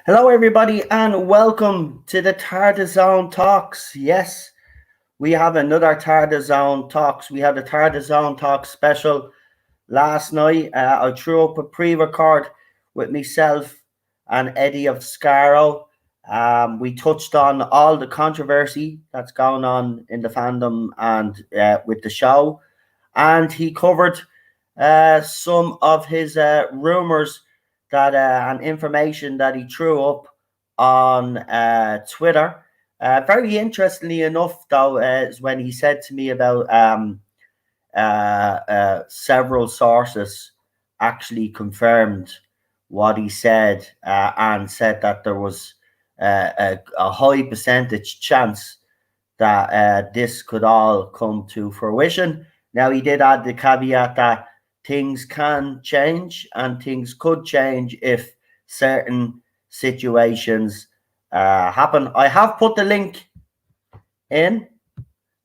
Hello, everybody, and welcome to the Tardis Zone Talks. Yes, we have another Tardis Zone Talks. We had the Tardis Zone Talks special last night. I threw up a pre-record with myself and Eddie of Scarrow. We touched on all the controversy that's going on in the fandom and with the show. And he covered some of his rumors that and information that he threw up on Twitter. Very interestingly enough, though, is when he said to me about several sources actually confirmed what he said and said that there was a high percentage chance that this could all come to fruition. Now, he did add the caveat that things can change and things could change if certain situations happen. I have put the link in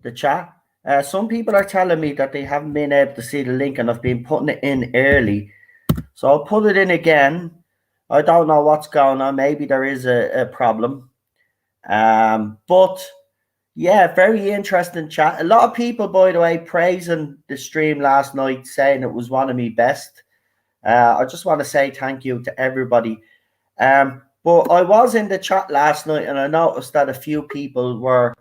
the chat. Some people are telling me that they haven't been able to see the link and I've been putting it in early. So I'll put it in again. I don't know what's going on. Maybe there is a problem. But yeah, very interesting chat. A lot of people, by the way, praising the stream last night, saying it was one of my best. I just want to say thank you to everybody. But I was in the chat last night and I noticed that a few people were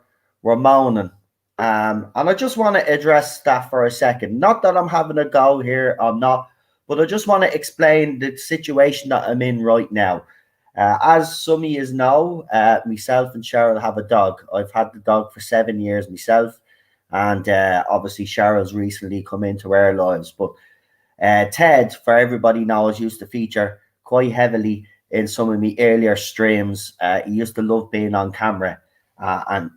moaning. And I just want to address that for a second. Not that I'm having a go here, I'm not, but I just want to explain the situation that I'm in right now. As some of you know, myself and Cheryl have a dog. I've had the dog for 7 years myself, and obviously Cheryl's recently come into our lives. But Ted, for everybody knows, used to feature quite heavily in some of my earlier streams. He used to love being on camera and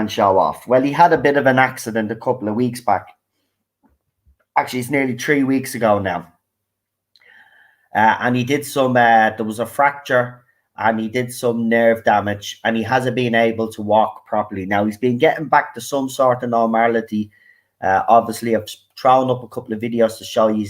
show off. Well, he had a bit of an accident a couple of weeks back. Actually, it's nearly 3 weeks ago now. And he did some, there was a fracture and he did some nerve damage and he hasn't been able to walk properly. Now, he's been getting back to some sort of normality. Obviously, I've thrown up a couple of videos to show you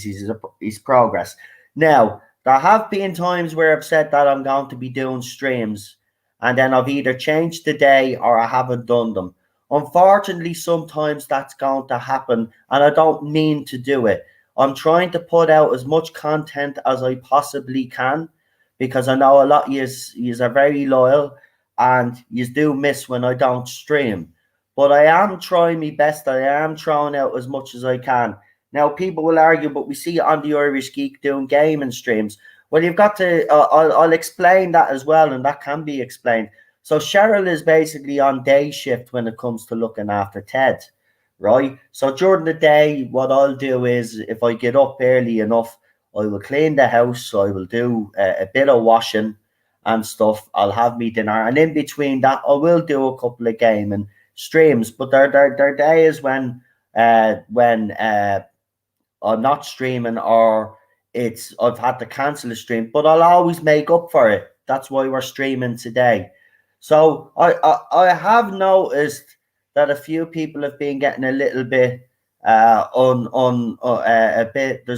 his progress. Now, there have been times where I've said that I'm going to be doing streams and then I've either changed the day or I haven't done them. Unfortunately, sometimes that's going to happen and I don't mean to do it. I'm trying to put out as much content as I possibly can because I know a lot of you are very loyal and you do miss when I don't stream. But I am trying my best. I am throwing out as much as I can. Now, people will argue, but we see it on the Irish Geek doing gaming streams. Well, you've got to, I'll explain that as well, and that can be explained. So Cheryl is basically on day shift when it comes to looking after Ted. Right, so during the day, what I'll do is if I get up early enough, I will clean the house. So I will do a bit of washing and stuff. I'll have me dinner, and in between that, I will do a couple of gaming streams. But there days when I'm not streaming or I've had to cancel a stream, but I'll always make up for it. That's why we're streaming today. So I have noticed that a few people have been getting a little bit there's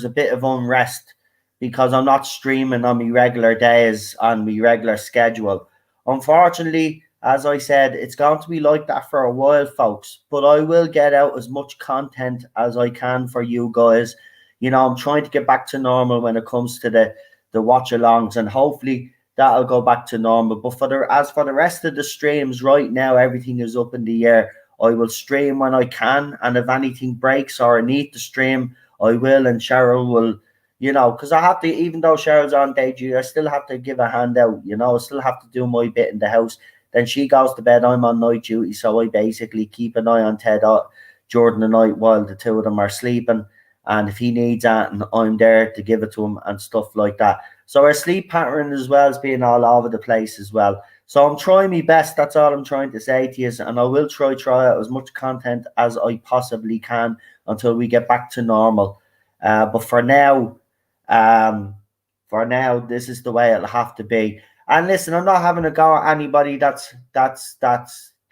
a bit of unrest because I'm not streaming on my regular days on my regular schedule. Unfortunately, as I said, it's going to be like that for a while, folks, but I will get out as much content as I can for you guys. You know, I'm trying to get back to normal when it comes to the watch alongs, and hopefully that'll go back to normal. But as for the rest of the streams right now, everything is up in the air. I will stream when I can, and if anything breaks or I need to stream, I will, and Cheryl will, you know, because I have to, even though Cheryl's on day duty, I still have to give a hand out, you know, I still have to do my bit in the house. Then she goes to bed, I'm on night duty, so I basically keep an eye on Ted during the night while the two of them are sleeping. And if he needs anything, I'm there to give it to him and stuff like that. So our sleep pattern as well as being all over the place as well. So I'm trying my best. That's all I'm trying to say to you. And I will try out as much content as I possibly can until we get back to normal. But um, for now, this is the way it'll have to be. And listen, I'm not having a go at anybody that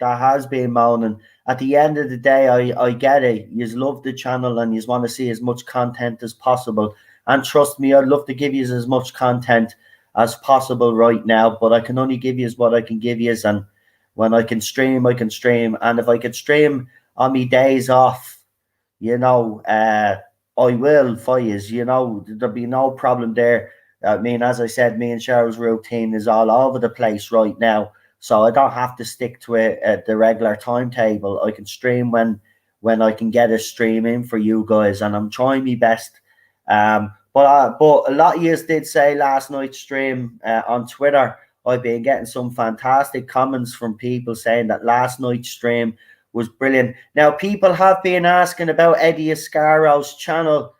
has been moaning. At the end of the day, I get it. You love the channel and you want to see as much content as possible. And trust me, I'd love to give you as much content as possible right now, but I can only give you what I can give you. And when I can stream, I can stream. And if I could stream on me days off, you know, I will for you. You know, there'll be no problem there. I mean, as I said, me and Cheryl's routine is all over the place right now, so I don't have to stick to it at the regular timetable. I can stream when I can get a stream in for you guys, and I'm trying my best. But a lot of you did say last night's stream on Twitter, I've been getting some fantastic comments from people saying that last night's stream was brilliant. Now, people have been asking about Eddie Ascaro's channel.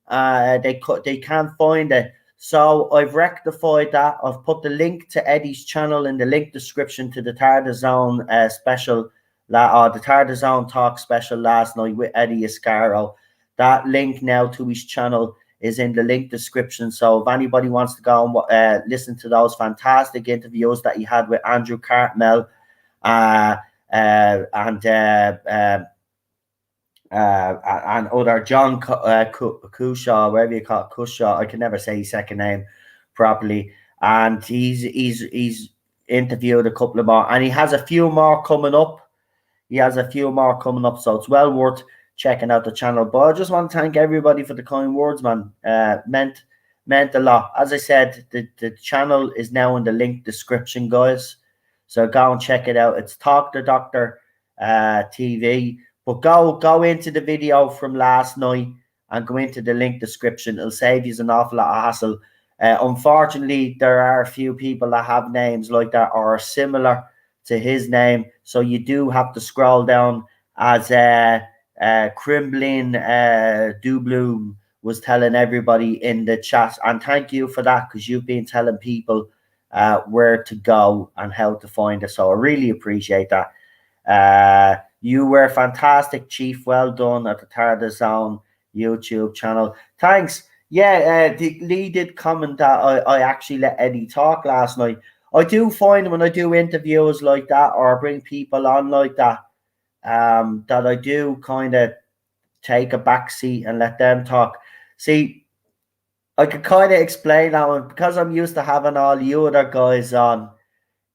They can't find it. So I've rectified that. I've put the link to Eddie's channel in the link description to the Tardis Zone special, the Tardis Zone talk special last night with Eddie Ascaro. That link now to his channel is in the link description. So if anybody wants to go and listen to those fantastic interviews that he had with Andrew Cartmel and other John Cushaw, wherever you call it, Cushaw. I can never say his second name properly. And he's interviewed a couple of more, and he has a few more coming up. So it's well worth checking out the channel. But I just want to thank everybody for the kind words, man. Meant a lot. As I said, the channel is now in the link description, guys. So go and check it out. It's Talk the Doctor TV. But go into the video from last night and go into the link description. It'll save you an awful lot of hassle. Unfortunately, there are a few people that have names like that or are similar to his name. So you do have to scroll down, as Crimblin Dubloom was telling everybody in the chat. And thank you for that, because you've been telling people where to go and how to find it. So I really appreciate that. You were fantastic, Chief. Well done at the Tardis Zone YouTube channel. Thanks. Yeah, Lee did comment that I actually let Eddie talk last night. I do find when I do interviews like that or bring people on like that, that I do kind of take a back seat and let them talk. See, I could kind of explain that one because I'm used to having all you other guys on.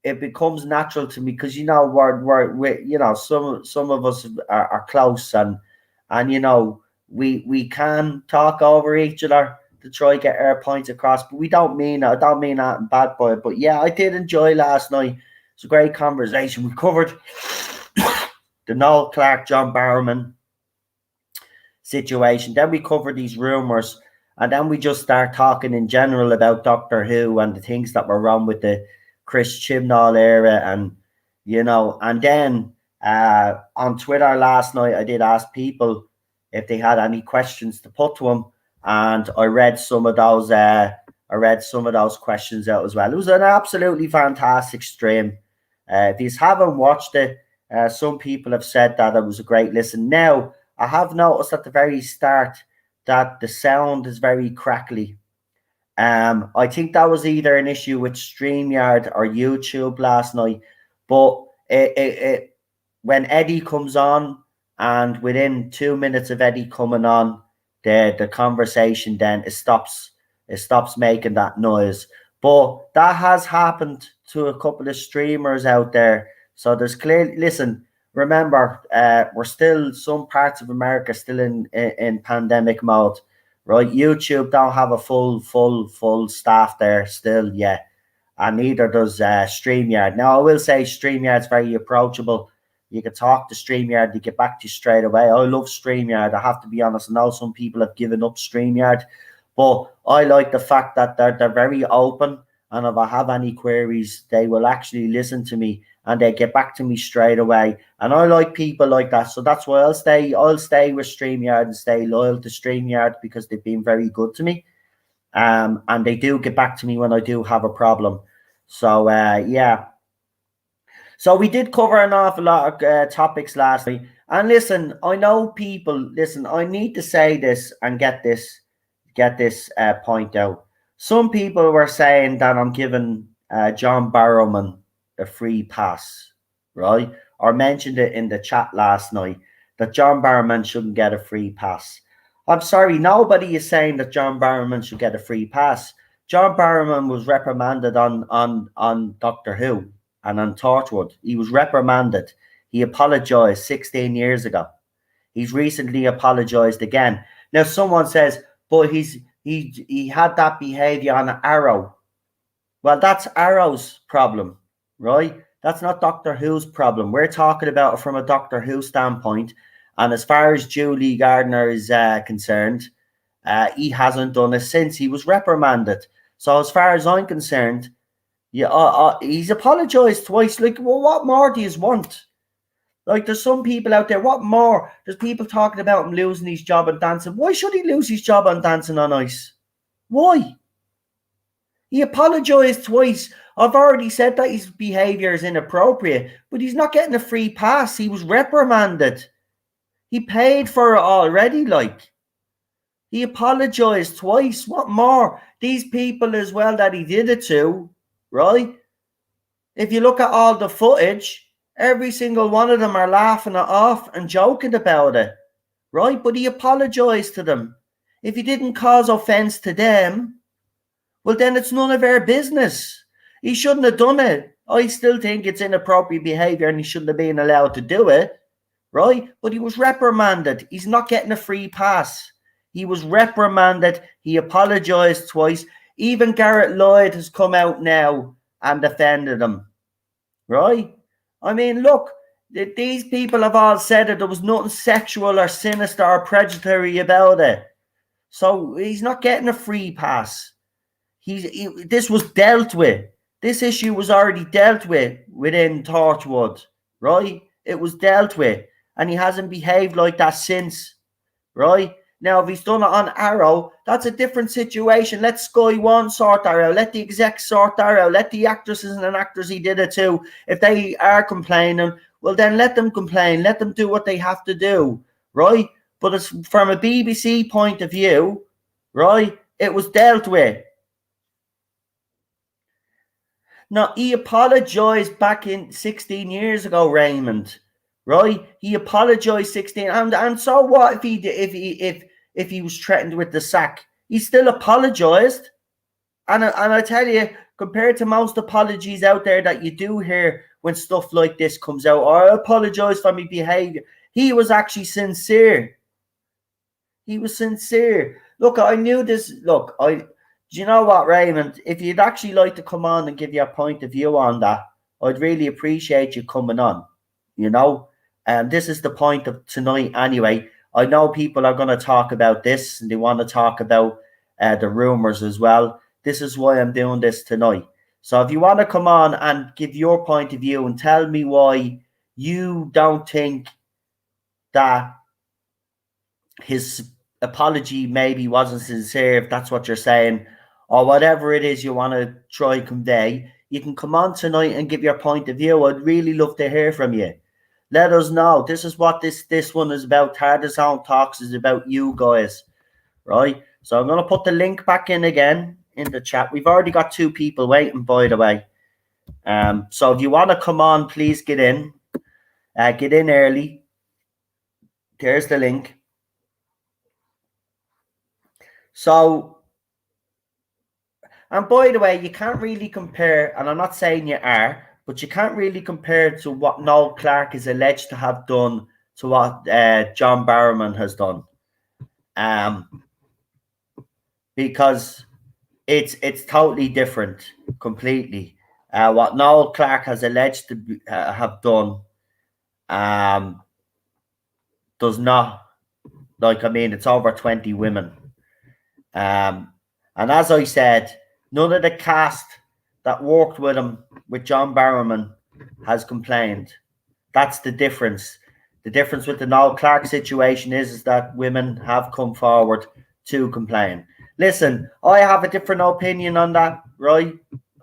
It becomes natural to me because, you know, we're you know, some of us are close and you know, we can talk over each other to try get our points across, but I don't mean that bad by it. But yeah, I did enjoy last night. It's a great conversation. We covered the Noel Clarke, John Barrowman situation. Then we covered these rumors, and then we just start talking in general about Doctor Who and the things that were wrong with the Chris Chibnall era, and you know, and then on Twitter last night I did ask people if they had any questions to put to him, and I read some of those questions out as well. It was an absolutely fantastic stream. If you haven't watched it, some people have said that it was a great listen. Now, I have noticed at the very start that the sound is very crackly. I think that was either an issue with StreamYard or YouTube last night, but when Eddie comes on, and within 2 minutes of Eddie coming on, the conversation then it stops making that noise. But that has happened to a couple of streamers out there. So there's clearly, listen, remember, we're still, some parts of America still in pandemic mode. Right, YouTube don't have a full staff there still yet, and neither does StreamYard. Now, I will say StreamYard's very approachable. You can talk to StreamYard, they get back to you straight away. I love StreamYard, I have to be honest. I know some people have given up StreamYard, But I like the fact that they're very open, and if I have any queries, they will actually listen to me and they get back to me straight away. And I like people like that, so that's why I'll stay with StreamYard and stay loyal to StreamYard because they've been very good to me. And they do get back to me when I do have a problem. So yeah. So we did cover an awful lot of topics last week. And listen, I know people. Listen, I need to say this and get this point out. Some people were saying that I'm giving John Barrowman a free pass, right? Or mentioned it in the chat last night that John Barrowman shouldn't get a free pass. I'm sorry, nobody is saying that John Barrowman should get a free pass. John Barrowman was reprimanded on Doctor Who and on Torchwood. He was reprimanded. He apologized 16 years ago. He's recently apologized again. Now someone says, but he had that behavior on Arrow. Well, that's Arrow's problem, right? That's not Doctor Who's problem. We're talking about it from a Doctor Who standpoint. And as far as Julie Gardner is concerned, he hasn't done it since he was reprimanded. So as far as I'm concerned, yeah, he's apologized twice. Like, well, what more do you want? Like, there's some people out there. What more? There's people talking about him losing his job on dancing. Why should he lose his job on Dancing on Ice? Why? He apologized twice. I've already said that his behavior is inappropriate, but he's not getting a free pass. He was reprimanded. He paid for it already, like. He apologized twice. What more? These people as well that he did it to, right? If you look at all the footage, every single one of them are laughing it off and joking about it, right? But he apologized to them. If he didn't cause offense to them, well, then it's none of our business. He shouldn't have done it. I still think it's inappropriate behavior and he shouldn't have been allowed to do it, right? But he was reprimanded. He's not getting a free pass. He was reprimanded. He apologized twice. Even Garrett Lloyd has come out now and defended him, right? I mean, look, these people have all said that there was nothing sexual or sinister or predatory about it. So he's not getting a free pass. This was dealt with. This issue was already dealt with within Torchwood, right? It was dealt with. And he hasn't behaved like that since, right? Now, if he's done it on Arrow, that's a different situation. Let Sky One sort that out. Let the execs sort that out. Let the actresses and actors he did it to, if they are complaining, well, then let them complain. Let them do what they have to do, right? But it's from a BBC point of view, right? It was dealt with. Now, he apologized back in 16 years ago, Raymond, right? He apologized 16, and so what if he was threatened with the sack? He still apologized, and I tell you, compared to most apologies out there that you do hear when stuff like this comes out, or I apologize for my behavior, he was actually sincere. He was sincere. Look, I knew this. Look, do you know what, Raymond? If you'd actually like to come on and give your point of view on that, I'd really appreciate you coming on. You know, and this is the point of tonight anyway. I know people are going to talk about this and they want to talk about the rumors as well. This is why I'm doing this tonight. So if you want to come on and give your point of view and tell me why you don't think that his apology maybe wasn't sincere, if that's what you're saying, or whatever it is you want to try convey, you can come on tonight and give your point of view. I'd really love to hear from you. Let us know. This is what this one is about. Tardis Home Talks is about you guys, right? So I'm going to put the link back in again in the chat. We've already got 2 people waiting, by the way. So if you want to come on, please get in. Get in early. There's the link. So, and by the way, you can't really compare, and I'm not saying you are, but you can't really compare to what Noel Clarke is alleged to have done to what John Barrowman has done. Because it's totally different, completely. What Noel Clarke has alleged to have done does not, like, I mean, it's over 20 women. And as I said, none of the cast that worked with him, with John Barrowman, has complained. That's the difference. The difference with the Noel Clarke situation is that women have come forward to complain. Listen, I have a different opinion on that, right?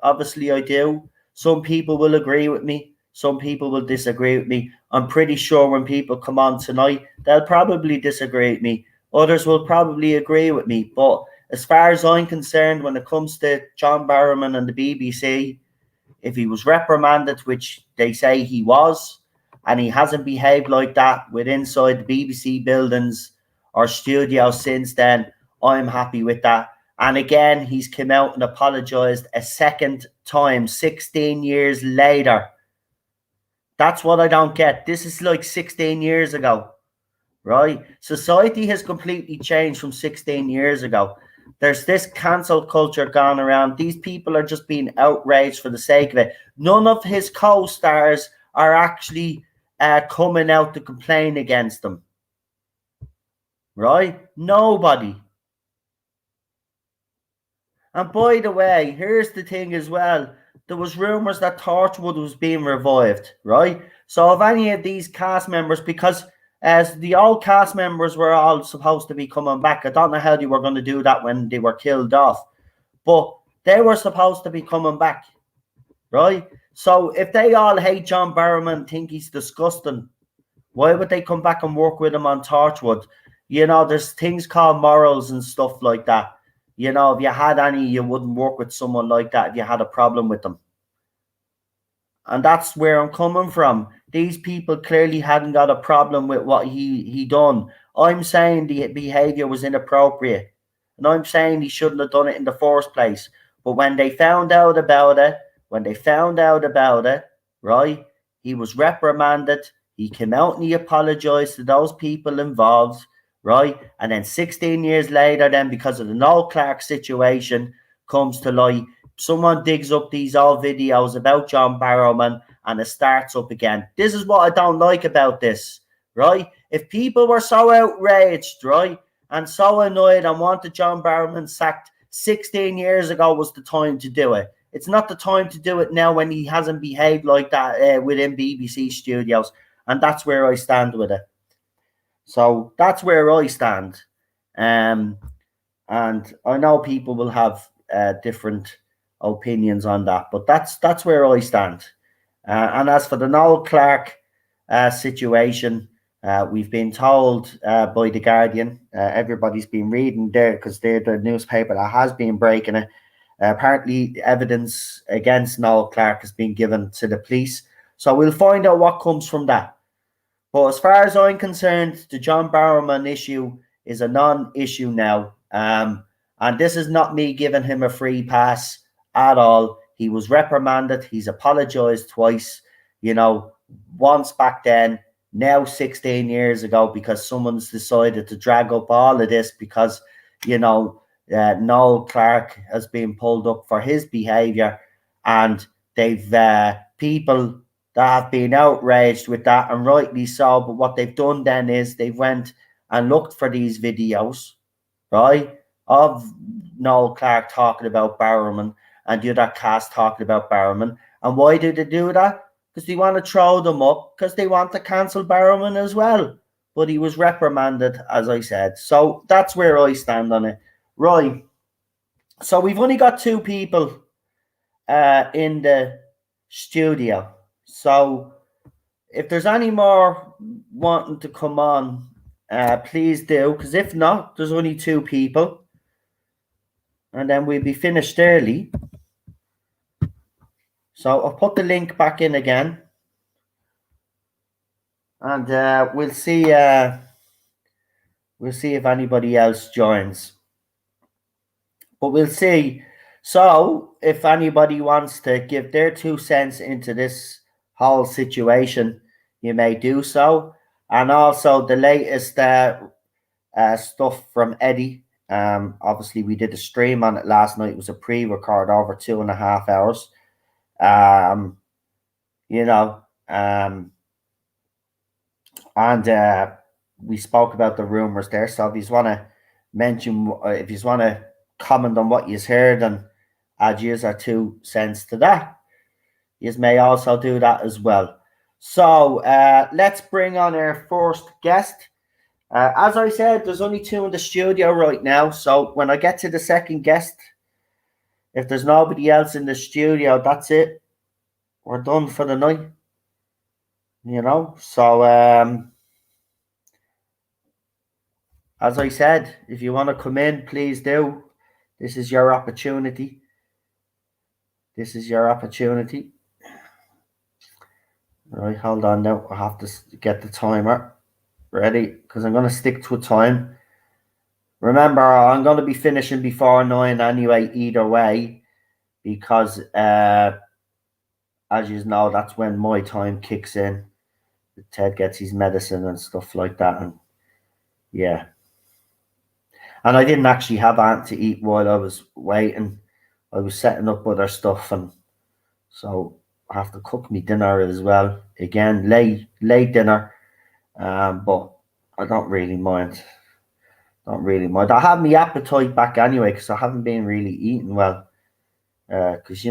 Obviously, I do. Some people will agree with me. Some people will disagree with me. I'm pretty sure when people come on tonight, they'll probably disagree with me. Others will probably agree with me. But as far as I'm concerned, when it comes to John Barrowman and the BBC, if he was reprimanded, which they say he was, and he hasn't behaved like that with inside the BBC buildings or studios since then, I'm happy with that. And again, he's come out and apologized a second time, 16 years later. That's what I don't get. This is like 16 years ago, right? Society has completely changed from 16 years ago. There's this cancel culture gone around. These people are just being outraged for the sake of it. None of his co-stars are actually coming out to complain against them, right? Nobody. And by the way, here's the thing as well. There was rumours that Torchwood was being revived, right? So if any of these cast members, because as the old cast members were all supposed to be coming back, I don't know how they were going to do that when they were killed off, but they were supposed to be coming back, right? So if they all hate John Barrowman, think he's disgusting, why would they come back and work with him on Torchwood? You know, there's things called morals and stuff like that. You know, if you had any, you wouldn't work with someone like that if you had a problem with them. And that's where I'm coming from. These people clearly hadn't got a problem with what he done. I'm saying the behavior was inappropriate. And I'm saying he shouldn't have done it in the first place. But when they found out about it, right, he was reprimanded. He came out and he apologized to those people involved, right? And then 16 years later, then because of the Noel Clarke situation comes to light, someone digs up these old videos about John Barrowman and it starts up again. This is what I don't like about this, right? If people were so outraged, right, and so annoyed and wanted John Barrowman sacked 16 years ago was the time to do it. It's not the time to do it now when he hasn't behaved like that within BBC studios. And that's where I stand with it. So that's where I stand. And I know people will have different opinions on that, but that's where I stand. And as for the Noel Clarke situation, we've been told by the Guardian, everybody's been reading there because they're the newspaper that has been breaking it. Apparently, evidence against Noel Clarke has been given to the police, so we'll find out what comes from that. But as far as I'm concerned, the John Barrowman issue is a non-issue now. And this is not me giving him a free pass at all. He was reprimanded. He's apologized twice, you know, once back then, now 16 years ago, because someone's decided to drag up all of this because, you know, Noel Clarke has been pulled up for his behavior, and they've people that have been outraged with that, and rightly so. But what they've done then is they went and looked for these videos, right, of Noel Clarke talking about Barrowman and the other cast talking about Barrowman. And why did they do that? Because they want to throw them up, because they want to cancel Barrowman as well. But he was reprimanded, as I said. So that's where I stand on it. Right. So we've only got two people in the studio. So if there's any more wanting to come on, please do. Because if not, there's only two people. And then we'll be finished early. So I'll put the link back in again. And we'll see if anybody else joins. But we'll see. So if anybody wants to give their 2 cents into this whole situation, you may do so. And also the latest stuff from Eddie. Obviously, we did a stream on it last night. It was a pre-record over 2.5 hours. You know, and we spoke about the rumors there. So if you want to mention if you want to comment on what you've heard and add yours or 2 cents to that. You may also do that as well. So let's bring on our first guest. As I said, there's only 2 in the studio right now. So when I get to the second guest, if there's nobody else in the studio, that's it. We're done for the night. So as I said, if you want to come in, please do. This is your opportunity. This is your opportunity. Right, hold on now. I have to get the timer ready because I'm going to stick to a time. Remember, I'm going to be finishing before 9 anyway, either way, because as you know, that's when my time kicks in. Ted gets his medicine and stuff like that. And yeah. And I didn't actually have anything to eat while I was waiting. I was setting up other stuff, and so I have to cook me dinner as well. Again, late dinner, but I don't really mind. I have my appetite back anyway because I haven't been really eating well. Because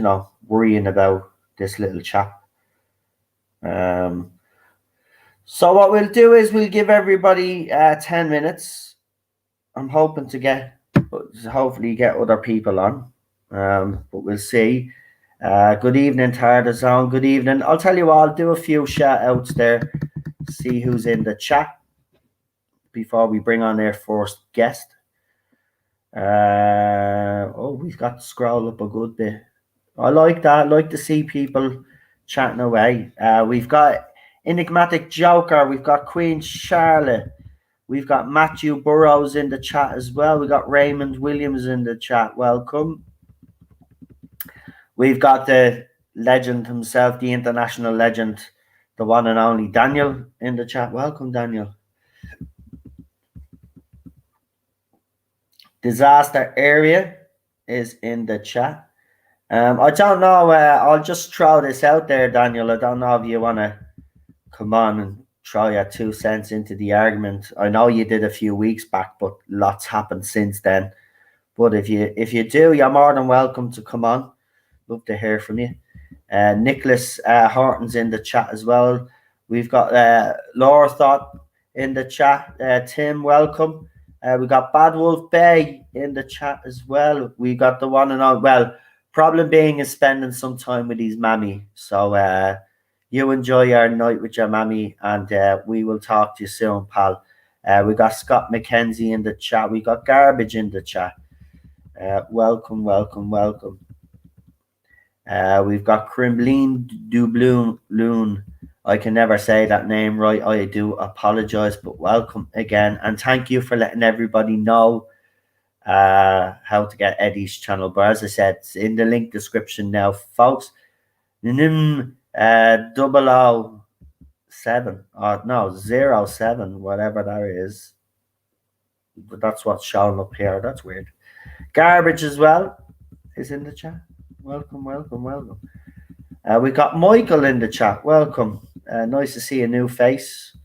worrying about this little chap. So what we'll do is we'll give everybody 10 minutes. I'm hoping to hopefully get other people on, but we'll see. Good evening, Tardis. Good evening. I'll tell you what, I'll do a few shout outs there, see who's in the chat before we bring on our first guest. We've got to scroll up a good bit. I like that. I like to see people chatting away. We've got Enigmatic Joker. We've got Queen Charlotte. We've got Matthew Burrows in the chat as well. We've got Raymond Williams in the chat. Welcome. We've got the legend himself, the international legend, the one and only Daniel in the chat. Welcome, Daniel. Disaster Area is in the chat. I don't know. I'll just throw this out there, Daniel. I don't know if you want to come on and throw your 2 cents into the argument. I know you did a few weeks back, but lots happened since then. But if you do, you're more than welcome to come on. Love to hear from you. Nicholas Horton's in the chat as well. We've got Laura Thought in the chat. Tim, welcome. We got Bad Wolf Bay in the chat as well. We got the one and all. Well, problem being is spending some time with his mammy. So you enjoy your night with your mammy, and we will talk to you soon, pal. We got Scott McKenzie in the chat. We got Garbage in the chat. Welcome. We've got Crimleen Dubloon. I can never say that name right. I do apologize, but welcome again. And thank you for letting everybody know how to get Eddie's channel. But as I said, it's in the link description now, folks. 007, 07, whatever that is. But that's what's showing up here. That's weird. Garbage as well is in the chat. Welcome. We got Michael in the chat. Welcome. Nice to see a new face.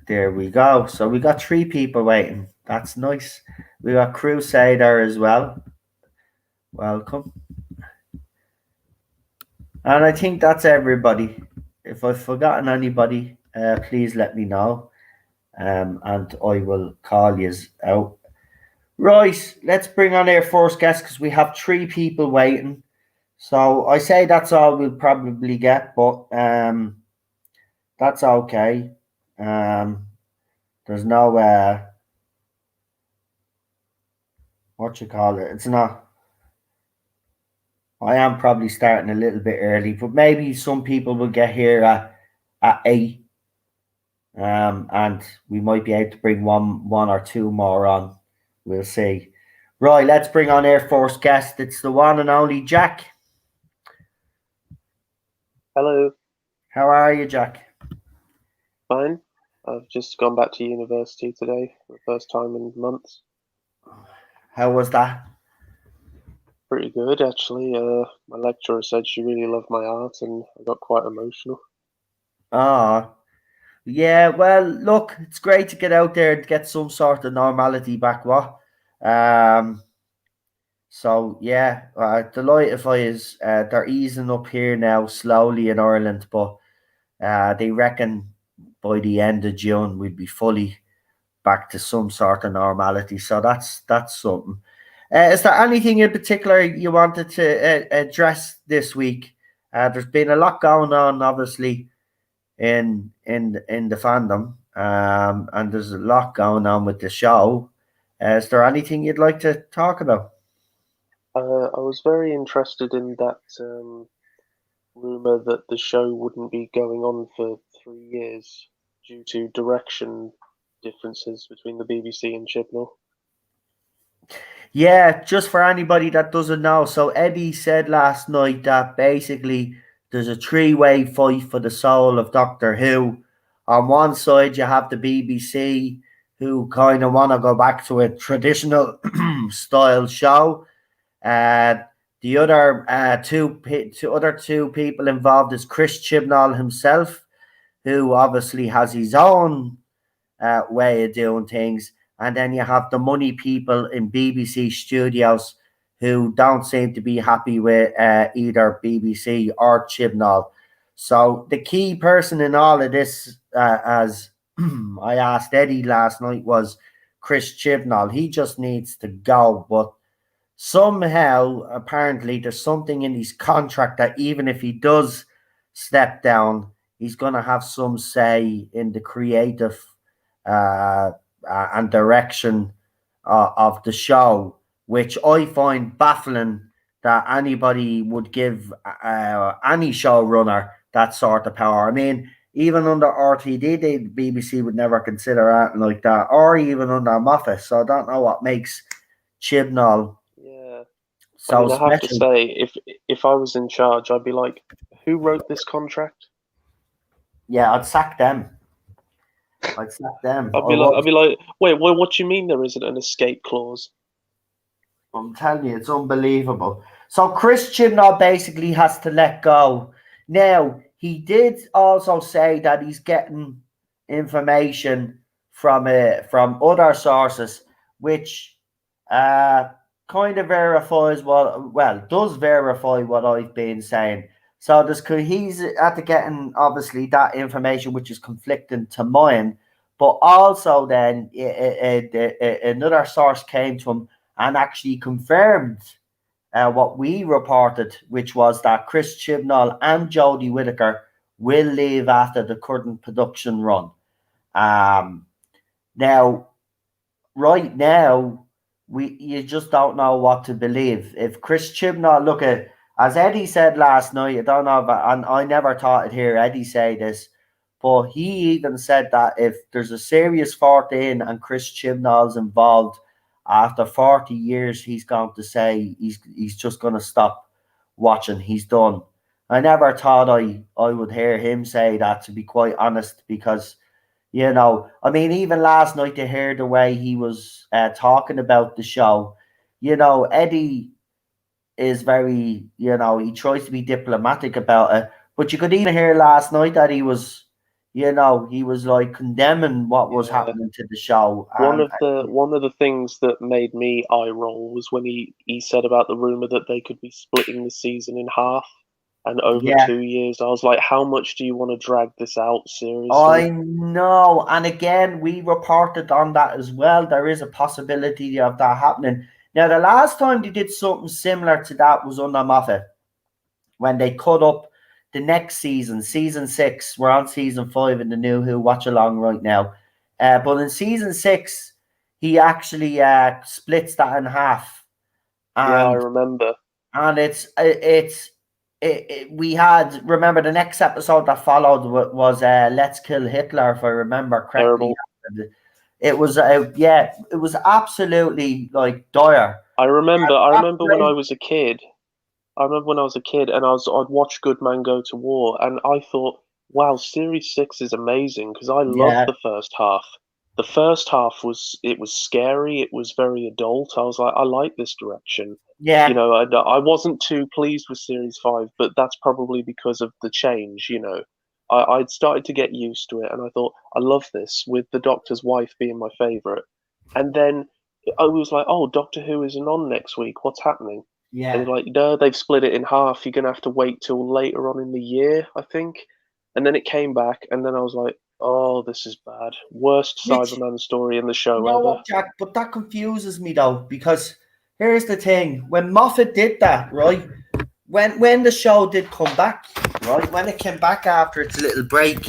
There we go. So we got 3 people waiting. That's nice. We got Crusader as well. Welcome. And I think that's everybody. If I've forgotten anybody, please let me know. And I will call you out. Right, let's bring on our first guest because we have 3 people waiting. So I say that's all we'll probably get, but that's okay. There's no what you call it. It's not. I am probably starting a little bit early, but maybe some people will get here at 8. And we might be able to bring one or 2 more on. We'll see. Right, let's bring on our first guest. It's the one and only Jack. Hello. How are you, Jack? Fine. I've just gone back to university today for the first time in months. How was that? Pretty good, actually. My lecturer said she really loved my art, and I got quite emotional. Ah, Yeah, well, look, it's great to get out there and get some sort of normality back. What? Um, so yeah, delighted if I is they're easing up here now slowly in Ireland, but they reckon by the end of June we'll be fully back to some sort of normality. So that's something. Is there anything in particular you wanted to address this week? There's been a lot going on, obviously, in the fandom, and there's a lot going on with the show. Is there anything you'd like to talk about? I was very interested in that rumor that the show wouldn't be going on for 3 years due to direction differences between the BBC and Chibnall. Yeah, just for anybody that doesn't know. So Eddie said last night that basically there's a three-way fight for the soul of Doctor Who. On one side, you have the BBC, who kind of want to go back to a traditional style show. Uh, the other two people involved is Chris Chibnall himself, who obviously has his own way of doing things. And then you have the money people in BBC studios who don't seem to be happy with either BBC or Chibnall. So the key person in all of this, as I asked Eddie last night, was Chris Chibnall. He just needs to go, but somehow, apparently, there's something in his contract that even if he does step down, he's going to have some say in the creative uh, and direction of the show, which I find baffling that anybody would give any showrunner that sort of power. I mean, even under RTD, the BBC would never consider anything like that, or even under Moffat. So I don't know what makes Chibnall Yeah, I so mean, I have to special. say, if I was in charge, I'd be like, who wrote this contract? Yeah, I'd sack them. I'd sack them. I'd I be like, would. wait, what do you mean there isn't an escape clause? I'm telling you, it's unbelievable. So Chris Chibnall basically has to let go. Now, he did also say that he's getting information from other sources, which uh, kind of verifies does verify what I've been saying. So he's after getting obviously that information, which is conflicting to mine, but also then another source came to him and actually confirmed what we reported, which was that Chris Chibnall and Jodie Whittaker will leave after the current production run. Um, now, right now, you just don't know what to believe. If Chris Chibnall, look at as Eddie said last night, I don't know, and I never thought it here. Eddie say this, but he even said that if there's a serious fault in and Chris Chibnall's involved, after 40 years, he's going to say he's just going to stop watching. He's done. I never thought I would hear him say that, to be quite honest, because I mean, even last night to hear the way he was talking about the show, Eddie is very, he tries to be diplomatic about it. But you could even hear last night that he was like condemning what was Yeah, happening to the show. one And of the things that made me eye roll was when he said about the rumor that they could be splitting the season in half and over yeah, 2 years. I was like, how much do you want to drag this out? Seriously? I know. And again, we reported on that as well. There is a possibility of that happening. Now, the last time they did something similar to that was under Moffat, when they cut up the next season, season six. We're on season five in the new Who watch along right now. But in season six, he actually splits that in half, Yeah, I and remember. we had, remember, the next episode that followed was Let's Kill Hitler, if I remember correctly. Terrible. It was it was absolutely like dire. I remember when I Great. was a kid. I remember when I was a kid and I'd watch Good Man Go to War and I thought, wow, Series 6 is amazing because I loved Yeah, the first half. The first half was scary, it was very adult. I was like, I like this direction. yeah, I wasn't too pleased with Series 5, but that's probably because of the change. I'd started to get used to it, and I thought, I love this, with the Doctor's wife being my favourite. And then I was like, oh, Doctor Who isn't on next week. What's happening? And Yeah. they're like, no, they've split it in half. You're going to have to wait till later on in the year, I think. And then it came back, and then I was like, oh, this is bad. Worst Which, Cyberman story in the you show know ever. what, Jack? But that confuses me though, because here's the thing: when Moffat did that, right? When the show did come back, right? When it came back after its little break,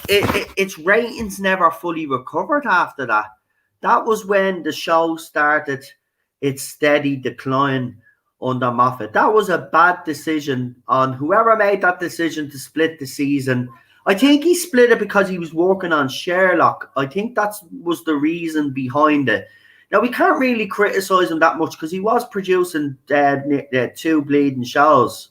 its ratings never fully recovered after that. That was when the show started its steady decline under Moffat. That was a bad decision on whoever made that decision to split the season. I think he split it because he was working on Sherlock. I think that was the reason behind it. Now, we can't really criticise him that much because he was producing two bleeding shows.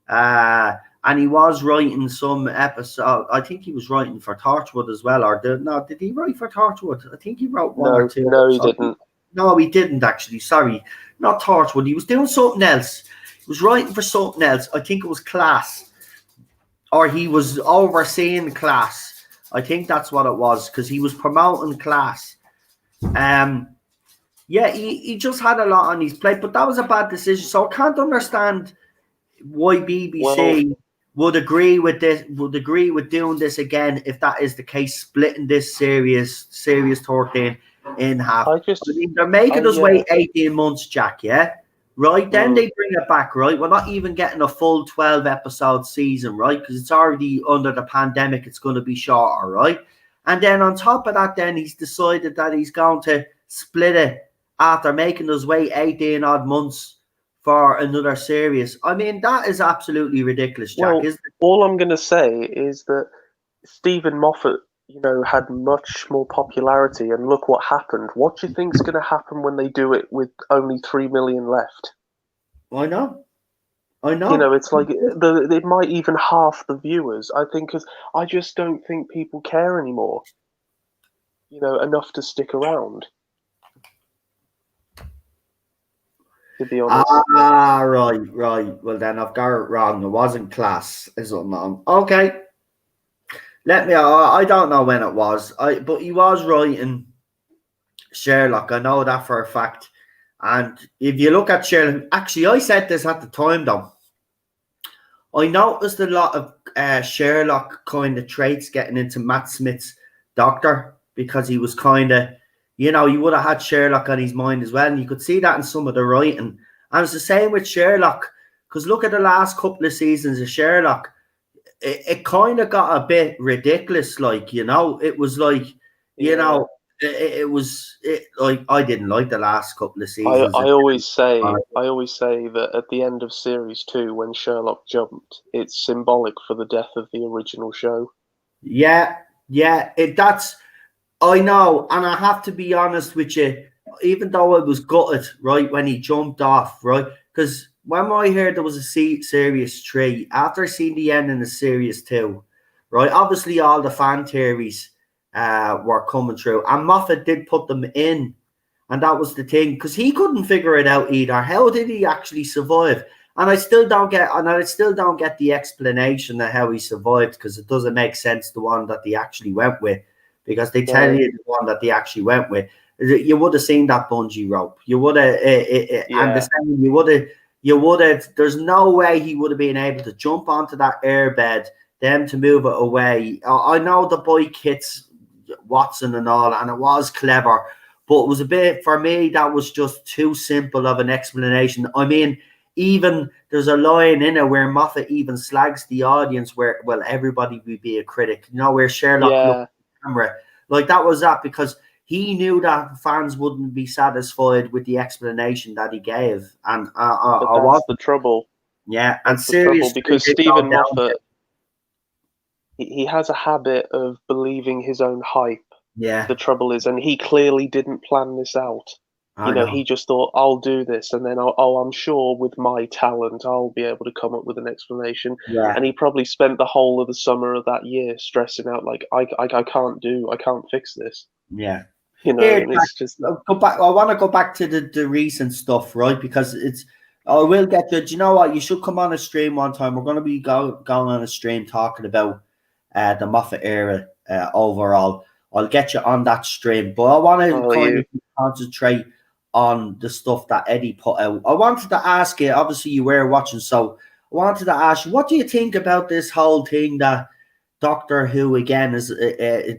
And he was writing some episode. I think he was writing for Torchwood as well. Did he write for Torchwood? I think he wrote one or two. No, he didn't. No, he didn't actually. Sorry, not Torchwood. He was doing something else. He was writing for something else. I think it was Class, or he was overseeing Class. I think that's what it was because he was promoting Class. Yeah, he just had a lot on his plate, but that was a bad decision. So I can't understand why BBC would agree with this, would agree with doing this again if that is the case, splitting this series 13 in half. I mean, they're making us wait 18 months, Jack, yeah? Right? Then they bring it back, right? We're not even getting a full 12 episode season, right? Because it's already under the pandemic, it's going to be shorter, right? And then on top of that, then he's decided that he's going to split it after making us wait 18 odd months for another series. I mean, that is absolutely ridiculous, Jack, isn't it? All I'm going to say is that Stephen Moffat, had much more popularity, and look what happened. What do you think's going to happen when they do it with only 3 million left? I know. It's like it might even half the viewers. I think, because I just don't think people care anymore. Enough to stick around. To be honest. Right. Well, then I've got it wrong. It wasn't Class. Is unknown. Okay. I don't know when it was. But he was writing Sherlock. I know that for a fact. And if you look at Sherlock, actually, I said this at the time, though. I noticed a lot of Sherlock kind of traits getting into Matt Smith's Doctor, because he was kind of, he would have had Sherlock on his mind as well. And you could see that in some of the writing. And it's the same with Sherlock, because look at the last couple of seasons of Sherlock. It kind of got a bit ridiculous, it was like, it was like, I didn't like the last couple of seasons. I always say that at the end of series 2, when Sherlock jumped, it's symbolic for the death of the original show. Yeah, that's, I know, and I have to be honest with you, even though I was gutted, right, when he jumped off, right, because when I heard there was a series 3, after seeing the ending of series 2, right, obviously all the fan theories were coming through, and Moffat did put them in, and that was the thing, because he couldn't figure it out either. How did he actually survive? And I still don't get the explanation of how he survived, because it doesn't make sense, the one that they actually went with, because they tell you the one that they actually went with. You would have seen that bungee rope. You would have, and the same, you would have. There's no way he would have been able to jump onto that airbed, them to move it away. I know the bike hits Watson and all, and it was clever, but it was a bit, for me, that was just too simple of an explanation. I mean, even there's a line in it where Moffat even slags the audience, where, well, everybody would be a critic, where Sherlock looked at the camera. Like, that was that, because he knew that fans wouldn't be satisfied with the explanation that he gave. And that's the trouble. Yeah, that's and seriously, because Stephen Moffat, he has a habit of believing his own hype. Yeah. The trouble is, and he clearly didn't plan this out. He just thought, I'll do this, and then I'm sure with my talent I'll be able to come up with an explanation. Yeah. And he probably spent the whole of the summer of that year stressing out, like, I can't fix this. Yeah. And it's just, go back. I want to go back to the recent stuff, right? Because I will get to. Do you know what? You should come on a stream one time. We're going to be going on a stream talking about the Moffat era overall. I'll get you on that stream, but I want to kind of concentrate on the stuff that Eddie put out. I wanted to ask you, obviously you were watching, so I wanted to ask you, what do you think about this whole thing that Doctor Who again is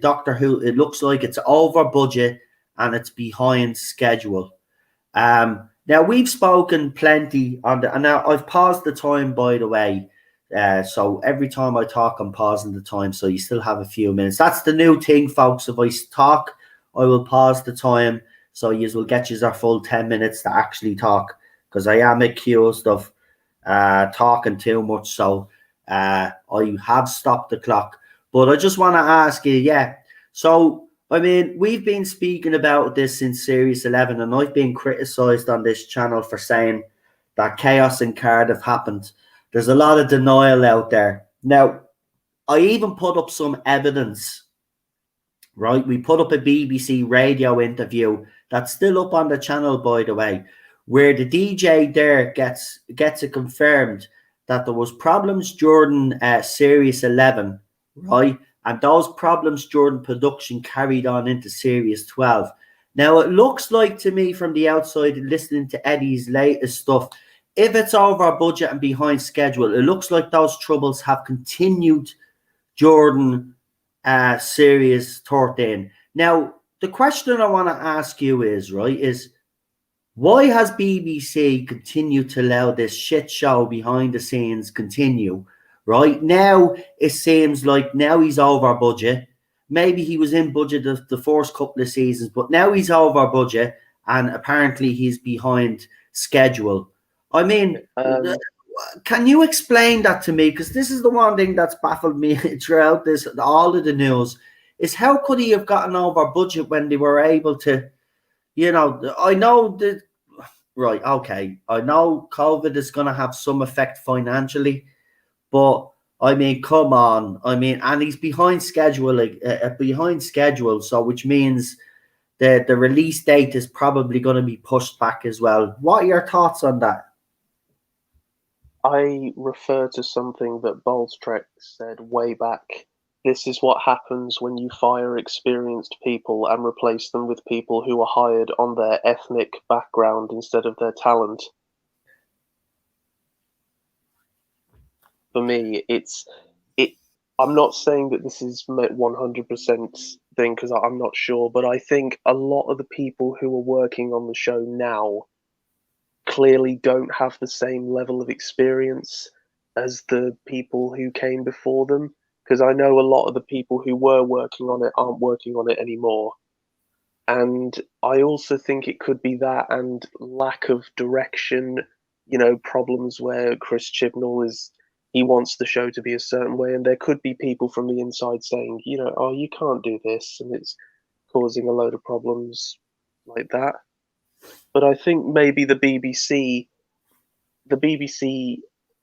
Doctor Who? It looks like it's over budget and it's behind schedule. Now we've spoken plenty on the, and now I've paused the time, by the way. So every time I talk, I'm pausing the time, so you still have a few minutes. That's the new thing, folks. If I talk, I will pause the time, so you will get you our full 10 minutes to actually talk, because I am accused of talking too much. So I have stopped the clock. But I just want to ask you, yeah. So I mean, we've been speaking about this in Series 11, and I've been criticised on this channel for saying that Chaos in Cardiff happened. There's a lot of denial out there. Now, I even put up some evidence, right? We put up a BBC radio interview that's still up on the channel, by the way, where the DJ there gets it confirmed that there was problems during Series 11, right? And those problems during production carried on into Series 12. Now, it looks like to me from the outside, listening to Eddie's latest stuff, if it's over budget and behind schedule, it looks like those troubles have continued during Series 13. Now, the question I want to ask you is, right, is why has BBC continued to allow this shit show behind the scenes continue? Right now, it seems like now he's over budget. Maybe he was in budget the first couple of seasons, but now he's over budget and apparently he's behind schedule. I mean, can you explain that to me? Because this is the one thing that's baffled me throughout this, all of the news, is how could he have gotten over budget when they were able to, you know, I know that, right, okay, I know COVID is going to have some effect financially, but I mean, come on, I mean, and he's behind schedule, so which means the release date is probably going to be pushed back as well. What are your thoughts on that? I refer to something that Bolstrek said way back. This is what happens when you fire experienced people and replace them with people who are hired on their ethnic background instead of their talent. For me, I'm not saying that this is 100% thing, because I'm not sure, but I think a lot of the people who are working on the show now clearly don't have the same level of experience as the people who came before them, because I know a lot of the people who were working on it aren't working on it anymore. And I also think it could be that and lack of direction, problems where Chris Chibnall he wants the show to be a certain way, and there could be people from the inside saying, oh, you can't do this, and it's causing a load of problems like that. But I think maybe the BBC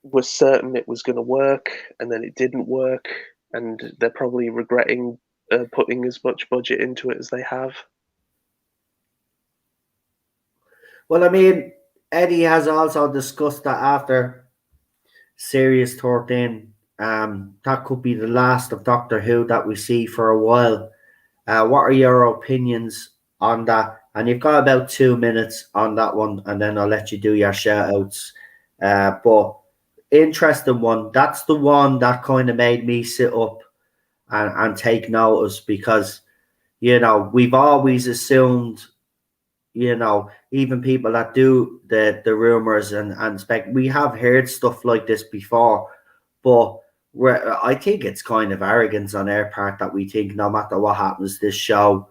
was certain it was going to work, and then it didn't work, and they're probably regretting putting as much budget into it as they have. Well, I mean, Eddie has also discussed that after Series 13, that could be the last of Doctor Who that we see for a while. What are your opinions on that? And you've got about 2 minutes on that one, and then I'll let you do your shout outs. But interesting one. That's the one that kind of made me sit up and take notice, because, we've always assumed, even people that do the rumors and spec, we have heard stuff like this before, but I think it's kind of arrogance on our part that we think no matter what happens, this show,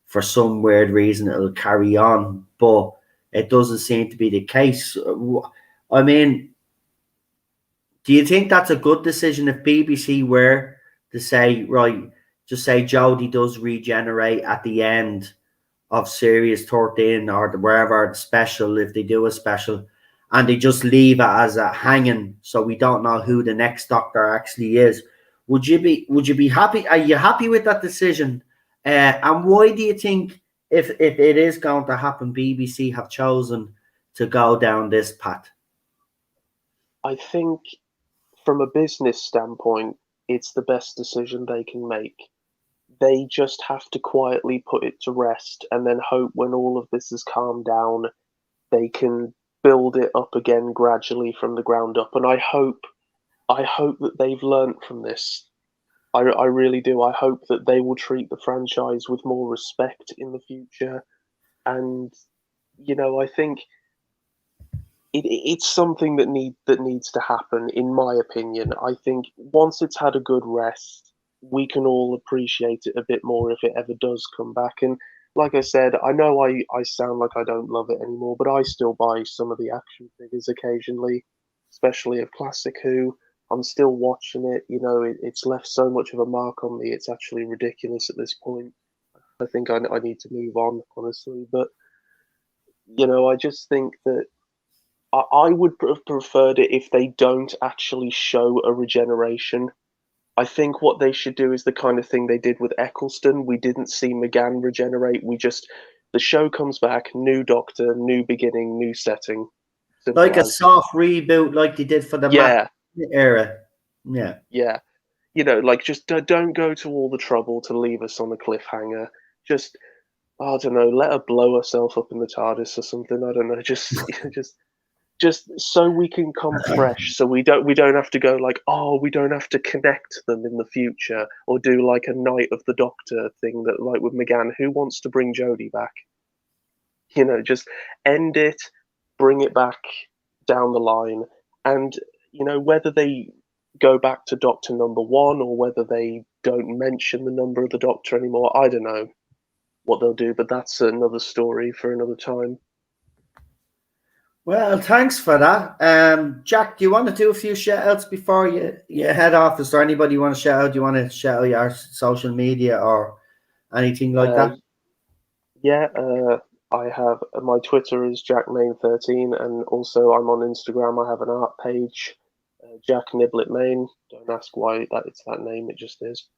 for some weird reason, it'll carry on, but it doesn't seem to be the case. I mean, do you think that's a good decision if BBC were to say, right, just say Jodie does regenerate at the end of Series 13 or wherever the special, if they do a special, and they just leave it as a hanging, so we don't know who the next Doctor actually is? Would you be happy? Are you happy with that decision? And why do you think, if it is going to happen, BBC have chosen to go down this path? I think from a business standpoint, it's the best decision they can make. They just have to quietly put it to rest and then hope when all of this has calmed down, they can build it up again gradually from the ground up. And I hope that they've learnt from this. I really do. I hope that they will treat the franchise with more respect in the future. And I think it's something that needs to happen, in my opinion. I think once it's had a good rest, we can all appreciate it a bit more if it ever does come back. And like I said, I know I sound like I don't love it anymore, but I still buy some of the action figures occasionally, especially of Classic Who. I'm still watching it. It's left so much of a mark on me. It's actually ridiculous at this point. I think I need to move on, honestly. But I just think that I would have preferred it if they don't actually show a regeneration. I think what they should do is the kind of thing they did with Eccleston. We didn't see McGann regenerate. The show comes back, new Doctor, new beginning, new setting. Simple Like a as. soft reboot, like they did for the Mac era. Yeah. Yeah. Just don't go to all the trouble to leave us on a cliffhanger. Just, I don't know, let her blow herself up in the TARDIS or something. I don't know. Just so we can come fresh, so we don't have to go like, oh, we don't have to connect them in the future, or do like a Night of the Doctor thing that like with McGann. Who wants to bring Jodie back? Just end it, bring it back down the line, and whether they go back to Doctor number 1 or whether they don't mention the number of the Doctor anymore, I don't know what they'll do, but that's another story for another time. Well, thanks for that. Jack, do you want to do a few shout outs before you head off? Is there anybody you want to shout out? Do you want to shout out your social media or anything like that? Yeah, I have my Twitter is JackMain13, and also I'm on Instagram. I have an art page, Jack Niblet Main. Don't ask why it's that name, it just is.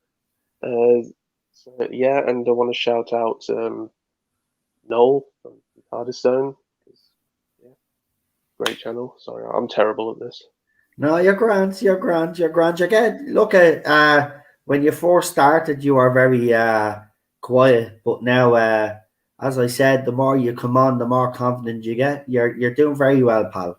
So, yeah, and I want to shout out Noel from Tardis Zone. Great channel. Sorry, I'm terrible at this. No, you're grand. You're good. Look at when you first started, you were very quiet, but now, as I said, the more you come on, the more confident you get. You're doing very well, pal.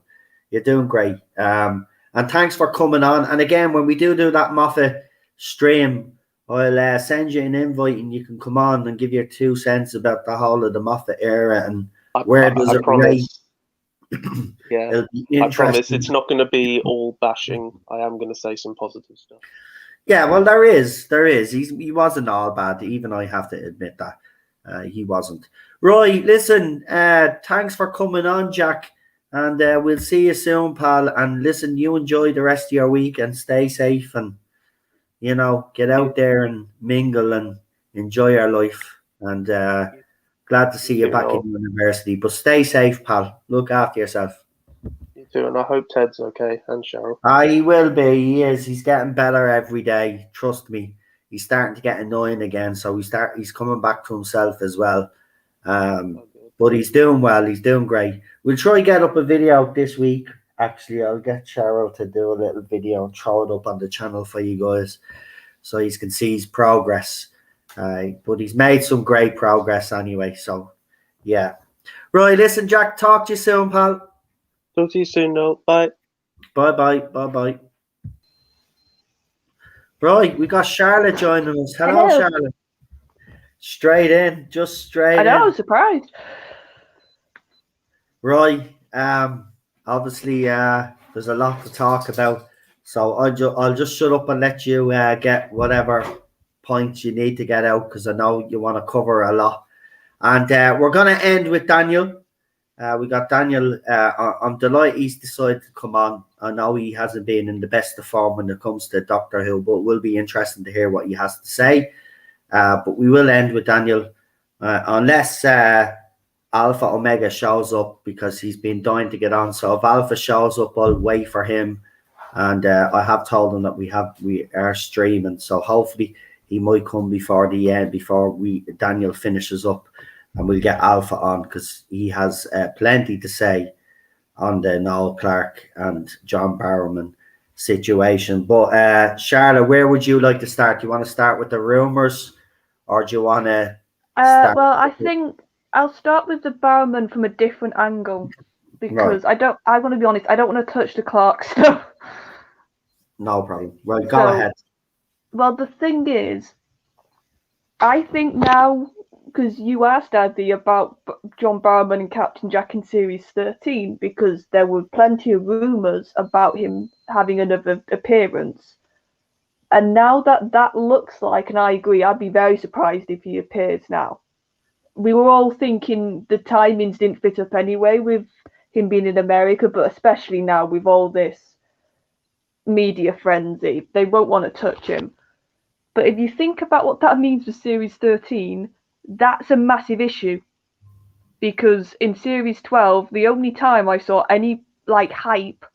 You're doing great. And thanks for coming on. And again, when we do that Moffat stream, I'll send you an invite and you can come on and give your 2 cents about the whole of the Moffat era and where does it rate. Yeah, I promise it's not going to be all bashing. I am going to say some positive stuff. Yeah, well, there is. He wasn't all bad. Even I have to admit that he wasn't. Right, listen. Thanks for coming on, Jack, and we'll see you soon, pal. And listen, you enjoy the rest of your week and stay safe, and get out there and mingle and enjoy your life. And glad to see you back in university. But stay safe, pal. Look after yourself. You too, and I hope Ted's okay, and Cheryl. He will be. He is. He's getting better every day. Trust me. He's starting to get annoying again, so he's coming back to himself as well. But he's doing well. He's doing great. We'll try to get up a video this week. Actually, I'll get Cheryl to do a little video and throw it up on the channel for you guys so you can see his progress. But he's made some great progress anyway. So, yeah. Right, listen, Jack, talk to you soon, pal. Talk to you soon, Noel. Bye. Bye. Right, we got Charlotte joining us. Hello, Charlotte. Straight in. I know, I was surprised. Right. Obviously, there's a lot to talk about. So I'll just shut up and let you get whatever points you need to get out, because I know you want to cover a lot. And we're going to end with Daniel. We got Daniel. I'm delighted he's decided to come on. I know he hasn't been in the best of form when it comes to Doctor Who, but it will be interesting to hear what he has to say. But we will end with Daniel, unless Alpha Omega shows up, because he's been dying to get on. So if Alpha shows up, I'll wait for him. And I have told him that we are streaming, so hopefully he might come before the end, before Daniel finishes up, and we'll get Alpha on, because he has plenty to say on the Noel Clarke and John Barrowman situation. But Charlotte, where would you like to start? Do you want to start with the rumors, or do you want to start? Well, I think I'll start with the Barrowman from a different angle Right, because I want to be honest, I don't want to touch the Clark stuff. no problem. Right, go So, ahead. well, the thing is, I think now, because you asked Addy about John Barrowman and Captain Jack in Series 13, because there were plenty of rumours about him having another appearance. And now that looks like, and I agree, I'd be very surprised if he appears now. We were all thinking the timings didn't fit up anyway with him being in America, but especially now with all this media frenzy, they won't want to touch him. But if you think about what that means for Series 13, that's a massive issue. Because in Series 12, the only time I saw any hype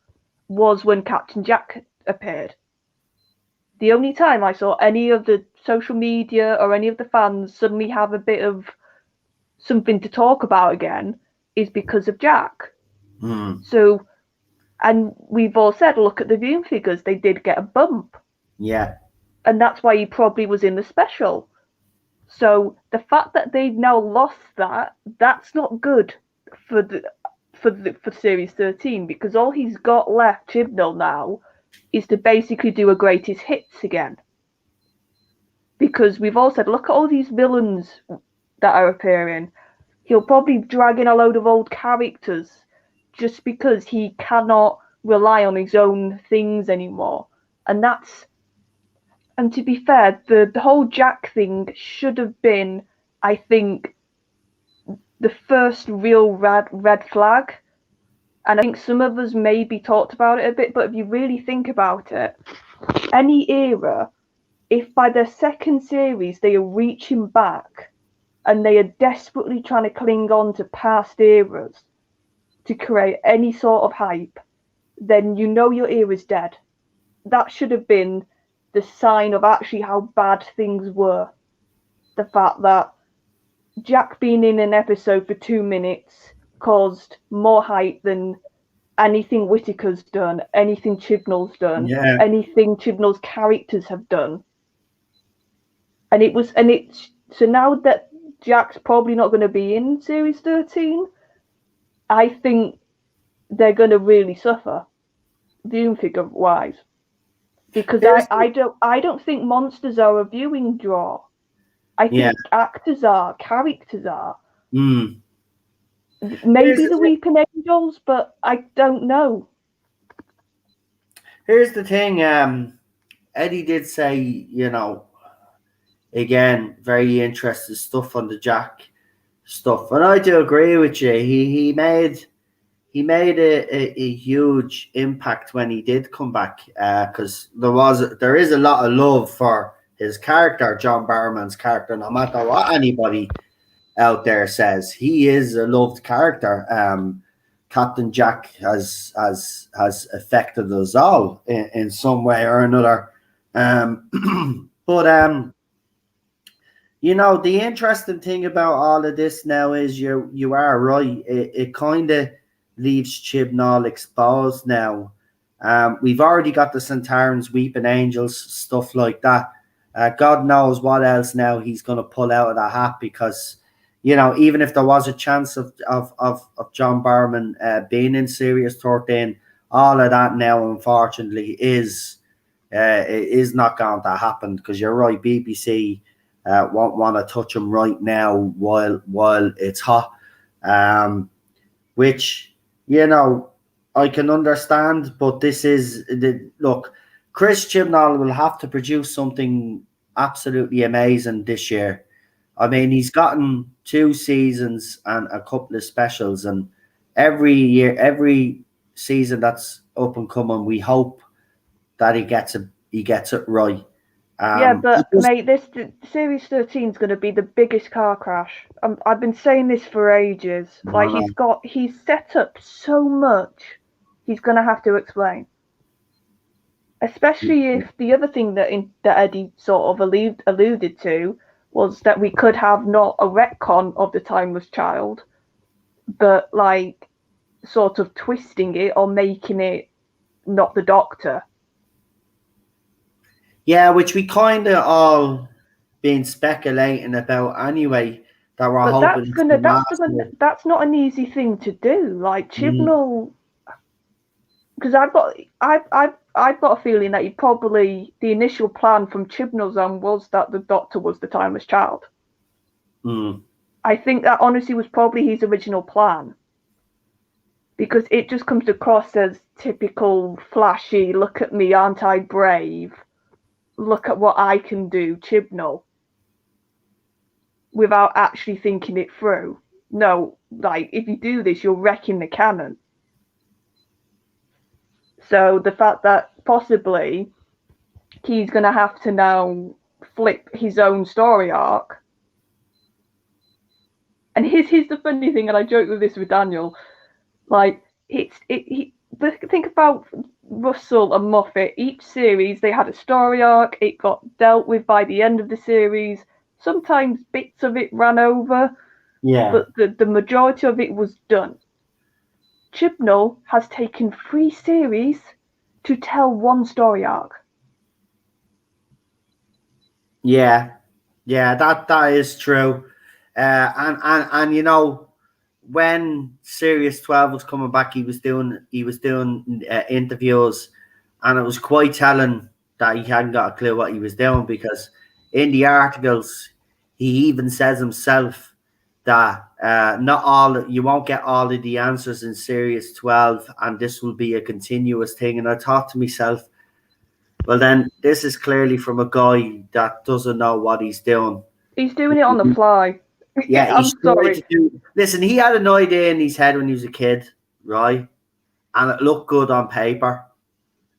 was when Captain Jack appeared. The only time I saw any of the social media or any of the fans suddenly have a bit of something to talk about again is because of Jack. So, and we've all said, look at the viewing figures, they did get a bump. Yeah. And that's why he probably was in the special. So the fact that they've now lost that's not good for Series 13, because all he's got left, Chibnall, now, is to basically do a greatest hits again. Because we've all said, look at all these villains that are appearing. He'll probably drag in a load of old characters just because he cannot rely on his own things anymore. And to be fair, the whole Jack thing should have been, I think, the first real red flag. And I think some of us maybe talked about it a bit, but if you really think about it, any era, if by their second series they are reaching back and they are desperately trying to cling on to past eras to create any sort of hype, then you know your era's dead. That should have been the sign of actually how bad things were. The fact that Jack being in an episode for 2 minutes caused more hype than anything Whittaker's done, anything Chibnall's done, anything Chibnall's characters have done. So now that Jack's probably not going to be in Series 13, I think they're going to really suffer, viewing figure wise. Because I don't think monsters are a viewing draw. I think actors are, characters are. Maybe the Weeping Angels, but I don't know. Here's the thing. Eddie did say, again, very interesting stuff on the Jack stuff, and I do agree with you. He made a huge impact when he did come back, because there is a lot of love for his character, John Barrowman's character. No matter what anybody out there says, he is a loved character. Captain Jack has affected us all in some way or another. But the interesting thing about all of this now is you are right. It kind of leaves Chibnall exposed now. We've already got the Centaurans, Weeping Angels, stuff like that. God knows what else now he's going to pull out of the hat, because even if there was a chance of John Barrowman being in Series 13, all of that now unfortunately is not going to happen, because you're right, BBC won't want to touch him right now while it's hot, which I can understand. But this is look, Chris Chibnall will have to produce something absolutely amazing this year. I mean, he's gotten 2 seasons and a couple of specials, and every season that's up and coming, we hope that he gets it right. But mate, this Series 13 is going to be the biggest car crash. I've been saying this for ages. He's set up so much. He's going to have to explain. Especially if the other thing that Eddie sort of alluded to was that we could have not a retcon of the Timeless Child, but sort of twisting it or making it not the Doctor. Yeah, which we kind of all been speculating about anyway. That we're But hoping it's the master. that's not an easy thing to do. Like Chibnall, because I've got a feeling that the initial plan from Chibnall's end was that the Doctor was the timeless child. I think that honestly was probably his original plan, because it just comes across as typical flashy, look at me, aren't I brave? Look at what I can do, Chibnall, without actually thinking it through. No, like, if you do this, you're wrecking the canon. So the fact that possibly he's going to have to now flip his own story arc. And here's the funny thing, and I joke with this with Daniel, like, think about Russell and Moffat. Each series, they had a story arc. It got dealt with by the end of the series. Sometimes bits of it ran over, but the majority of it was done. Chibnall has taken 3 series to tell one story arc. Yeah, that is true. And you know, when Series 12 was coming back, he was doing interviews, and it was quite telling that he hadn't got a clue what he was doing, because in the articles he even says himself that you won't get all of the answers in Series 12, and this will be a continuous thing. And I thought to myself, well, then this is clearly from a guy that doesn't know what he's doing. He's doing it on the fly. Yeah, I'm sorry. Listen, he had an idea in his head when he was a kid, right? And it looked good on paper.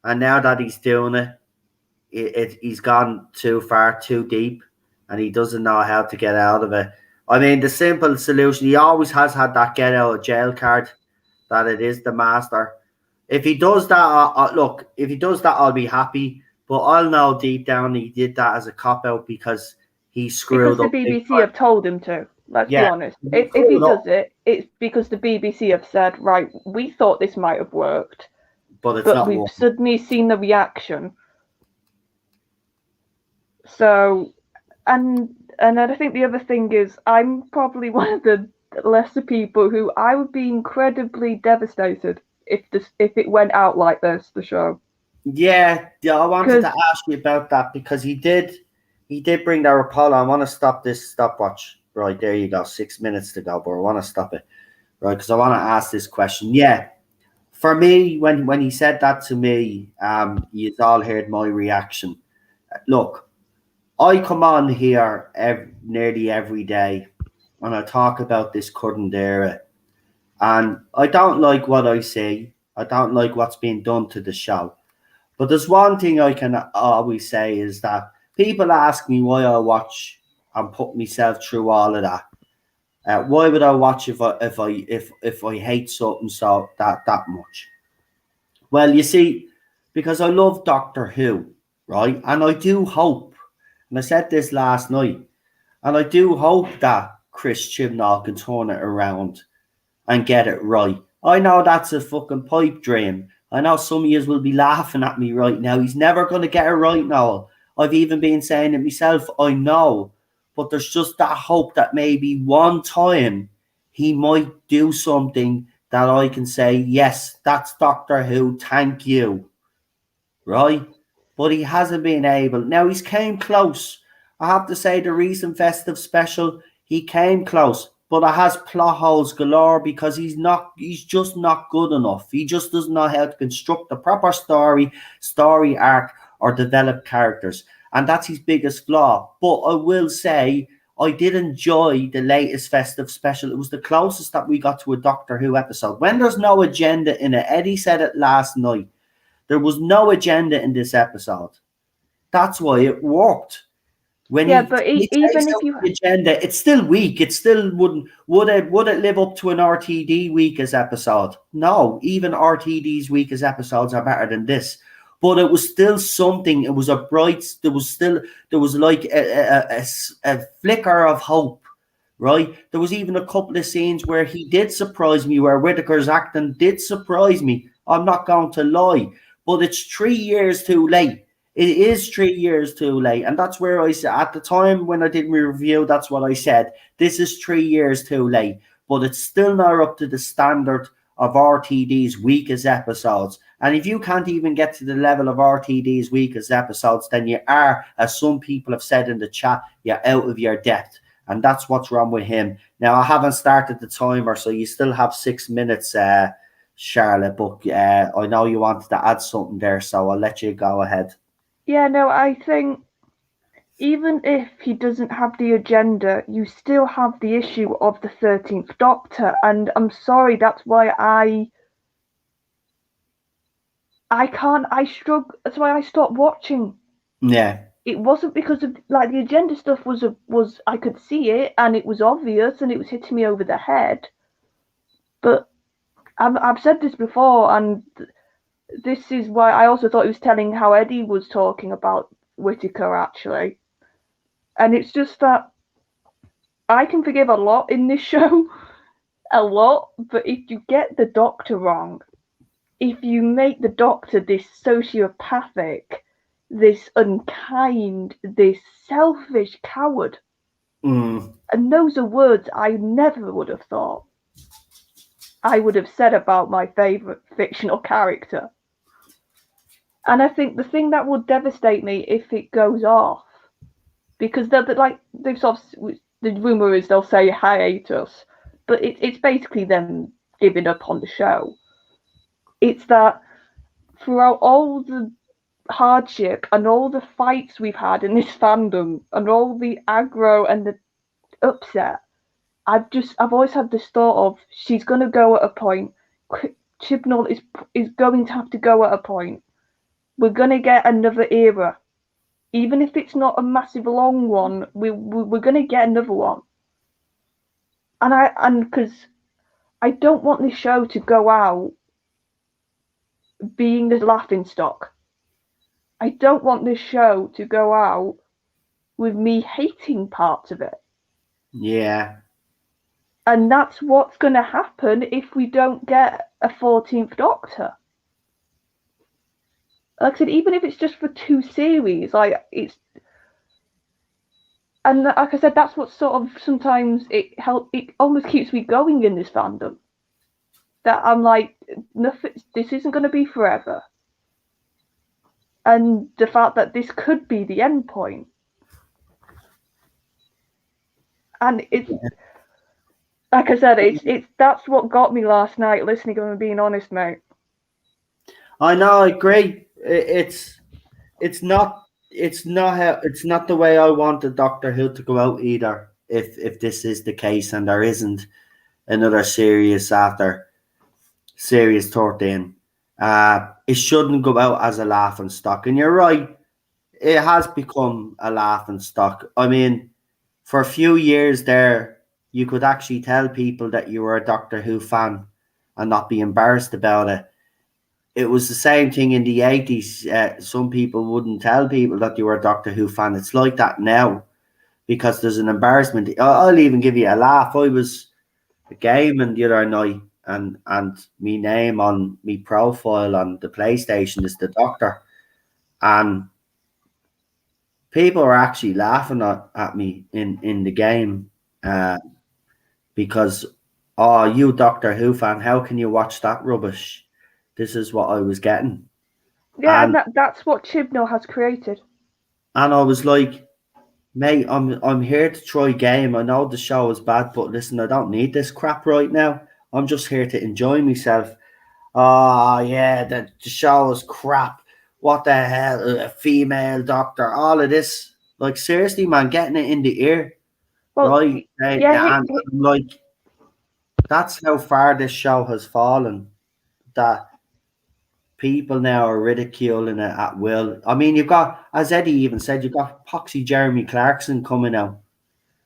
And now that he's doing it, he's gone too far, too deep, and he doesn't know how to get out of it. I mean, the simple solution, he always has had that get out of jail card, that it is the master. If he does that, if he does that, I'll be happy. But I'll know deep down he did that as a cop-out because he screwed up. Because the BBC have told him to. Let's be honest. If he does it, it's because the BBC have said, right, we thought this might have worked, but we've suddenly seen the reaction. So, and I think the other thing is, I'm probably one of the lesser people who I would be incredibly devastated if it went out like this, the show. Yeah, I wanted to ask you about that, because he did bring that Apollo. I want to stop this stopwatch. Right, there you go. 6 minutes to go, but I want to stop it. Right, because I want to ask this question. Yeah, for me, when he said that to me, you've all heard my reaction. Look, I come on here nearly every day, and I talk about this current era, and I don't like what I see. I don't like what's being done to the show. But there's one thing I can always say is that people ask me why I watch and put myself through all of that. Why would I watch if I hate something so that much? Well, you see, because I love Doctor Who, right? And I do hope, and I said this last night, and I do hope that Chris Chibnall can turn it around and get it right. I know that's a fucking pipe dream. I know some of you will be laughing at me right now. He's never going to get it right now. I've even been saying it myself. I know. But there's just that hope that maybe one time he might do something that I can say, yes, that's Doctor Who, thank you. Right? But he hasn't been able. Now, he's came close. I have to say, the recent festive special, he came close. But it has plot holes galore, because he's just not good enough. He just doesn't know how to construct a proper story arc, or develop characters. And that's his biggest flaw. But I will say, I did enjoy the latest festive special. It was the closest that we got to a Doctor Who episode. When there's no agenda in it, Eddie said it last night, there was no agenda in this episode. That's why it worked. But even if you agenda, it's still weak. It still would it live up to an RTD weakest episode? No, even RTD's weakest episodes are better than this. But it was still something. It was a bright. There was like a flicker of hope, right? There was even a couple of scenes where he did surprise me, where Whittaker's acting did surprise me. I'm not going to lie, but it's 3 years too late. It is 3 years too late, and that's where I said at the time when I did my review. That's what I said. This is 3 years too late, but it's still not up to the standard of RTD's weakest episodes. And if you can't even get to the level of RTD's weakest episodes, then you are, as some people have said in the chat, you're out of your depth. And that's what's wrong with him. Now, I haven't started the timer, so you still have 6 minutes, Charlotte, but I know you wanted to add something there, so I'll let you go ahead. Yeah, no, I think even if he doesn't have the agenda, you still have the issue of the 13th Doctor, and I'm sorry, that's why I struggle, that's why I stopped watching. Yeah. It wasn't because of, like, the agenda stuff was I could see it, and it was obvious, and it was hitting me over the head, but I've said this before, and this is why I also thought he was telling how Eddie was talking about Whittaker, actually. And it's just that I can forgive a lot in this show, a lot, but if you get the Doctor wrong, if you make the Doctor this sociopathic, this unkind, this selfish coward, and those are words I never would have thought I would have said about my favourite fictional character. And I think the thing that would devastate me if it goes off, because they've sort of, the rumour is they'll say hiatus, but it's basically them giving up on the show. It's that throughout all the hardship and all the fights we've had in this fandom and all the aggro and the upset, I've always had this thought of she's going to go at a point. Chibnall is going to have to go at a point. We're going to get another era. Even if it's not a massive long one, we're going to get another one. And because I don't want this show to go out being the laughing stock. I don't want this show to go out with me hating parts of it. Yeah. And that's what's going to happen if we don't get a 14th Doctor. Like I said, even if it's just for 2 series, and like I said, that's what sort of sometimes it almost keeps me going in this fandom. That I'm like, nothing. This isn't going to be forever, and the fact that this could be the end point, and it's like I said, it's that's what got me last night listening. If I'm being honest, mate. I know, I agree. It's not the way I wanted Doctor Who to go out either. If this is the case and there isn't another series after Series 13, it shouldn't go out as a laughing stock. And you're right, it has become a laughing stock. I mean, for a few years there, you could actually tell people that you were a Doctor Who fan and not be embarrassed about it. It was the same thing in the 80s. Some people wouldn't tell people that you were a Doctor Who fan. It's like that now because there's an embarrassment. I'll even give you a laugh. I was gaming the other night and me name on me profile on the PlayStation is the Doctor. And people are actually laughing at me in the game because, oh, you Doctor Who fan, how can you watch that rubbish? This is what I was getting. Yeah, and that's what Chibnall has created. And I was like, mate, I'm here to try game. I know the show is bad, but listen, I don't need this crap right now. I'm just here to enjoy myself. Oh, yeah, the show is crap. What the hell? A female doctor, all of this. Like, seriously, man, getting it in the ear. Well, right? yeah, And like, that's how far this show has fallen. That people now are ridiculing it at will. I mean, you've got, as Eddie even said, you've got Poxy Jeremy Clarkson coming out.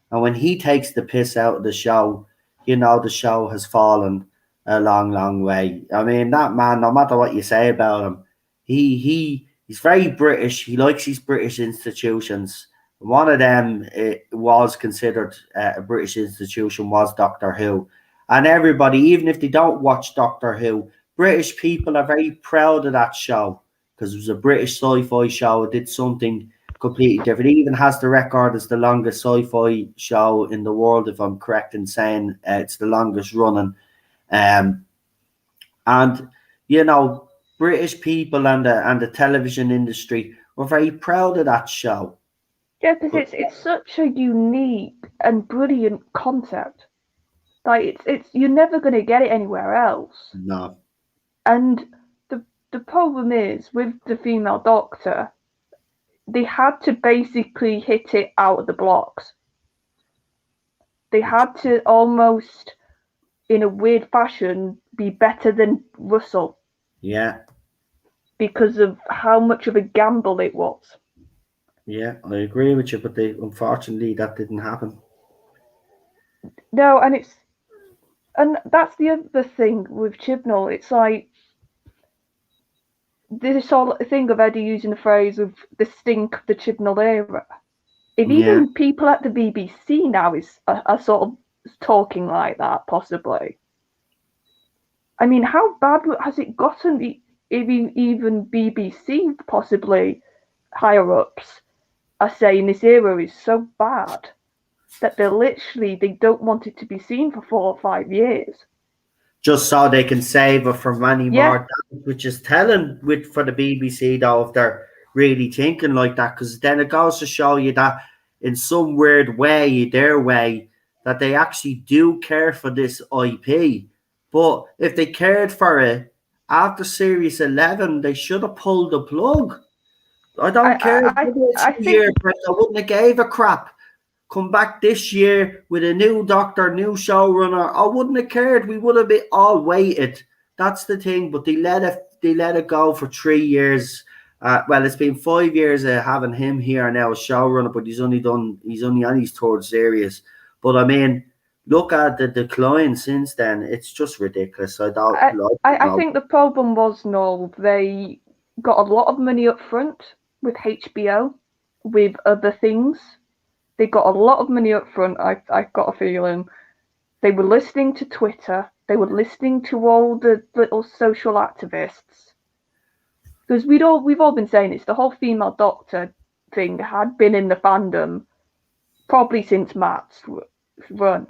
And when he takes the piss out of the show, you know the show has fallen a long, long way. I mean, that man, no matter what you say about him, he's very British. He likes his British institutions. One of them was considered a British institution was Doctor Who. And everybody, even if they don't watch Doctor Who, British people are very proud of that show. because it was a British sci-fi show. It did something completely different. It even has the record as the longest sci-fi show in the world, if I'm correct in saying it's the longest running. And you know, British people and the television industry were very proud of that show. Yeah, because it's such a unique and brilliant concept. Like it's you're never going to get it anywhere else. No. And the problem is with the female Doctor, they had to basically hit it out of the blocks. They had to almost, in a weird fashion, be better than Russell. Yeah. Because of how much of a gamble it was. Yeah, I agree with you, but unfortunately that didn't happen. No, and that's the other thing with Chibnall. It's like this whole thing of Eddie using the phrase of the stink of the Chibnall era. If even people at the BBC now are sort of talking like that, possibly. I mean, how bad has it gotten? Even BBC, possibly higher ups, are saying this era is so bad that they don't want it to be seen for 4 or 5 years. Just so they can save it from any more damage, which is telling for the BBC though, if they're really thinking like that, because then it goes to show you that in some weird way, their way, that they actually do care for this IP. But if they cared for it after Series 11, they should have pulled the plug. I don't care. I wouldn't have gave a crap. Come back this year with a new Doctor, new showrunner. I wouldn't have cared. We would have been all waited. That's the thing. But they let it go for 3 years. Well, it's been 5 years of having him here now as showrunner, but he's only on his third series. But I mean, look at the decline since then. It's just ridiculous. I think the problem was, Noel, they got a lot of money up front with HBO, with other things. They got a lot of money up front. I've got a feeling they were listening to Twitter. They were listening to all the little social activists. Because we've all been saying this. The whole female Doctor thing had been in the fandom probably since Matt's run.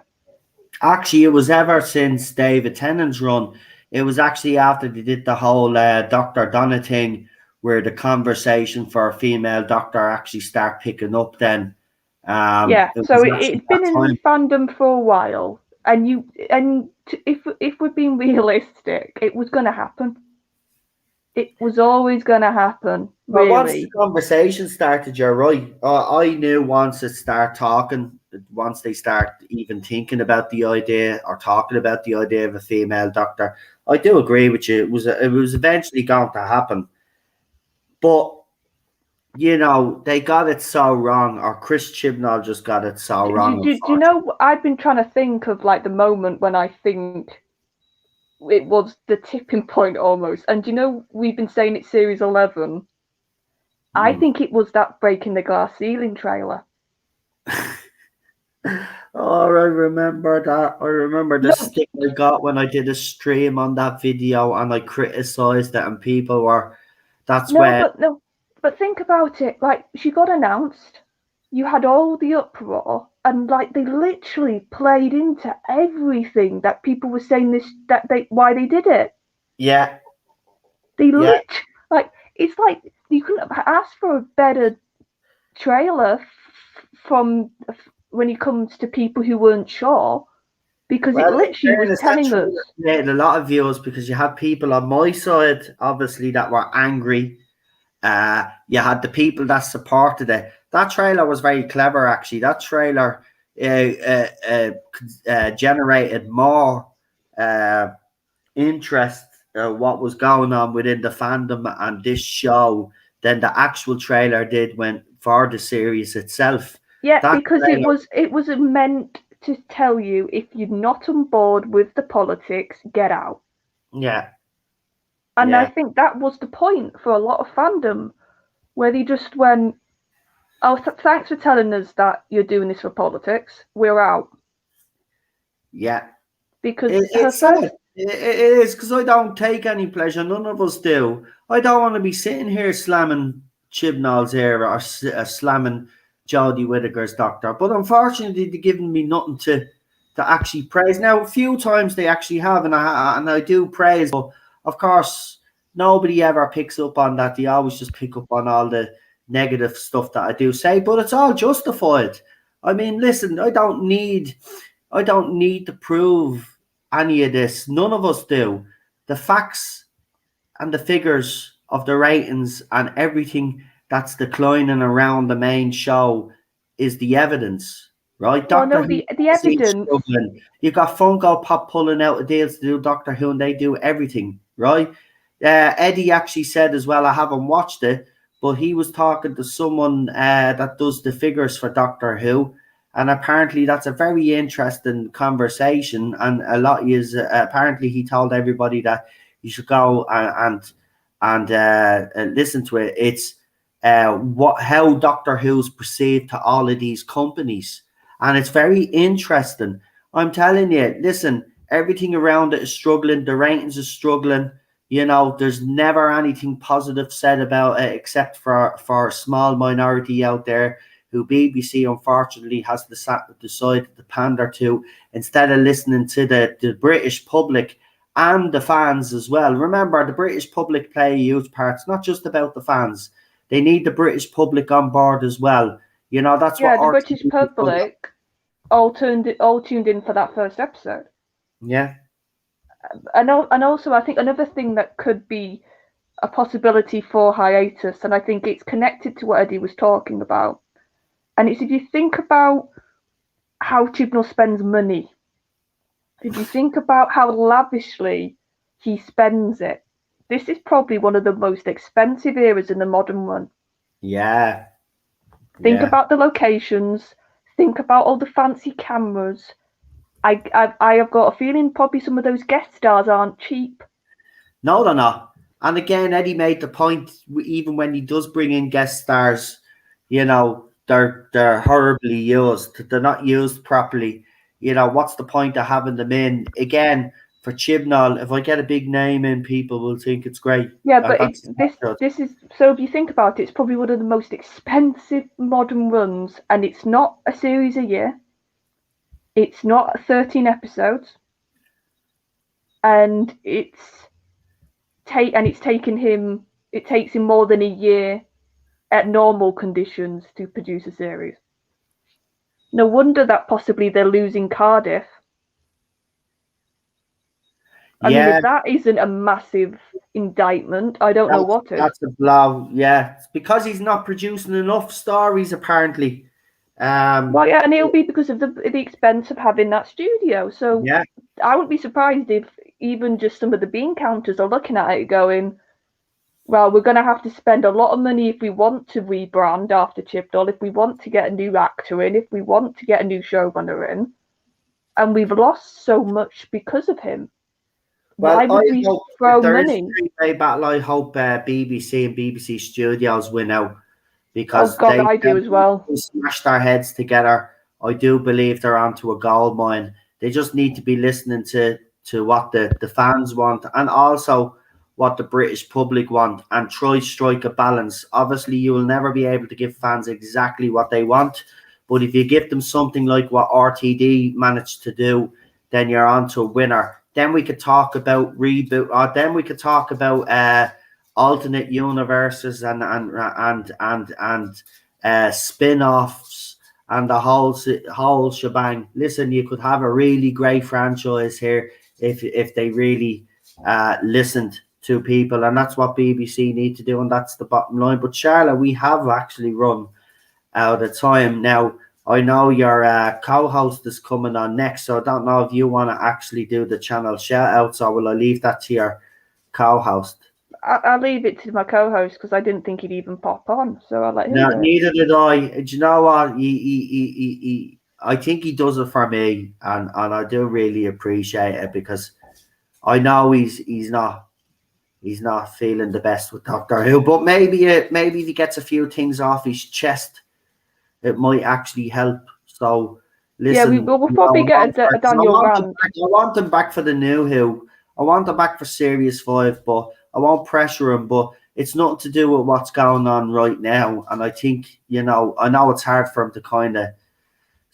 Actually, it was ever since David Tennant's run. It was actually after they did the whole Dr. Donna thing, where the conversation for a female Doctor actually started picking up then. So it's been in the fandom for a while, and if we're being realistic, it was going to happen. It was always going to happen. Really. Well, once the conversation started, you're right. I knew once it start talking, once they start even thinking about the idea or talking about the idea of a female Doctor, I do agree with you. It was eventually going to happen, but. You know, they got it so wrong, or Chris Chibnall just got it so wrong. Do you know, I've been trying to think of like the moment when I think it was the tipping point almost. And do you know, we've been saying it's Series 11. I think it was that Breaking the Glass Ceiling trailer. Oh, I remember that. I remember the stick I got when I did a stream on that video and I criticised it and people were... But think about it, like, she got announced, you had all the uproar, and like they literally played into everything that people were saying why they did it. Yeah. It's like you couldn't have asked for a better trailer from when it comes to people who weren't sure, because it literally was telling us. Yeah, a lot of views because you had people on my side, obviously, that were angry. You had the people that supported it. That trailer was very clever, actually. That trailer generated more interest what was going on within the fandom and this show than the actual trailer did for the series itself. Yeah, because it was meant to tell you, if you're not on board with the politics, get out. Yeah. And I think that was the point for a lot of fandom, where they just went, oh, thanks for telling us that you're doing this for politics. We're out. Yeah. Because It is, because I don't take any pleasure. None of us do. I don't want to be sitting here slamming Chibnall's here or slamming Jodie Whittaker's doctor. But unfortunately, they're giving me nothing to actually praise. Now, a few times they actually have, and I do praise. But of course, nobody ever picks up on that. They always just pick up on all the negative stuff that I do say. But it's all justified. I mean, listen, I don't need to prove any of this. None of us do. The facts and the figures of the ratings and everything that's declining around the main show is the evidence, right? Well, Doctor no, Who the evidence. struggling. You've got Funko Pop pulling out of deals to do Doctor Who, and they do everything, right? Eddie actually said as well, I haven't watched it, but he was talking to someone that does the figures for Doctor Who, and apparently that's a very interesting conversation. And a lot is apparently he told everybody that you should go and listen to it. It's how Doctor Who's perceived to all of these companies, and it's very interesting. I'm telling you, listen, everything around it is struggling. The ratings are struggling. You know, there's never anything positive said about it except for a small minority out there who BBC unfortunately has decided to pander to instead of listening to the British public and the fans as well. Remember, the British public play a huge part. It's not just about the fans. They need the British public on board as well. You know, that's Yeah, what the British public all tuned in for that first episode. Yeah. And also, I think another thing that could be a possibility for hiatus, and I think it's connected to what Eddie was talking about, and it's if you think about how Chibnall spends money, if you think about how lavishly he spends it, this is probably one of the most expensive eras in the modern run. Yeah. Think about the locations, think about all the fancy cameras. I have got a feeling probably some of those guest stars aren't cheap. No, they're not. And again, Eddie made the point, even when he does bring in guest stars, you know, they're horribly used. They're not used properly. You know, what's the point of having them in? Again, for Chibnall, if I get a big name in, people will think it's great. Yeah, but this is, so if you think about it, it's probably one of the most expensive modern runs, and it's not a series a year. It's not 13 episodes. And it takes him more than a year at normal conditions to produce a series. No wonder that possibly they're losing Cardiff. I mean, if that isn't a massive indictment, I don't know what is. That's a blow, yeah. It's because he's not producing enough stories, apparently. Well, yeah, and it'll be because of the expense of having that studio. So yeah. I wouldn't be surprised if even just some of the bean counters are looking at it going, well, we're going to have to spend a lot of money if we want to rebrand after Chibnall, if we want to get a new actor in, if we want to get a new showrunner in. And we've lost so much because of him. Well, why would we throw money? Three-way battle, I hope BBC and BBC Studios win out, because I do as well. They smashed their heads together. I do believe they're onto a gold mine. They just need to be listening to what the fans want, and also what the British public want, and try strike a balance. Obviously, you will never be able to give fans exactly what they want, but if you give them something like what RTD managed to do, then you're onto a winner. Then we could talk about reboot, or then we could talk about alternate universes and spin-offs and the whole shebang. Listen, you could have a really great franchise here if they really listened to people, and that's what BBC need to do, and that's the bottom line. But Charlotte, we have actually run out of time now. I know your co-host is coming on next, so I don't know if you want to actually do the channel shout-outs, or will I leave that to your co-host? I'll leave it to my co-host because I didn't think he'd even pop on, so I'll let him do it. Neither did I. Do you know what? I think he does it for me, and I do really appreciate it, because I know he's not feeling the best with Doctor Who, but maybe if he gets a few things off his chest, it might actually help. So listen, yeah, we'll probably get a Daniel Rand. I want him back for the new Who. I want him back for Series 5, but I won't pressure him. But it's nothing to do with what's going on right now. And I think, I know it's hard for him to kind of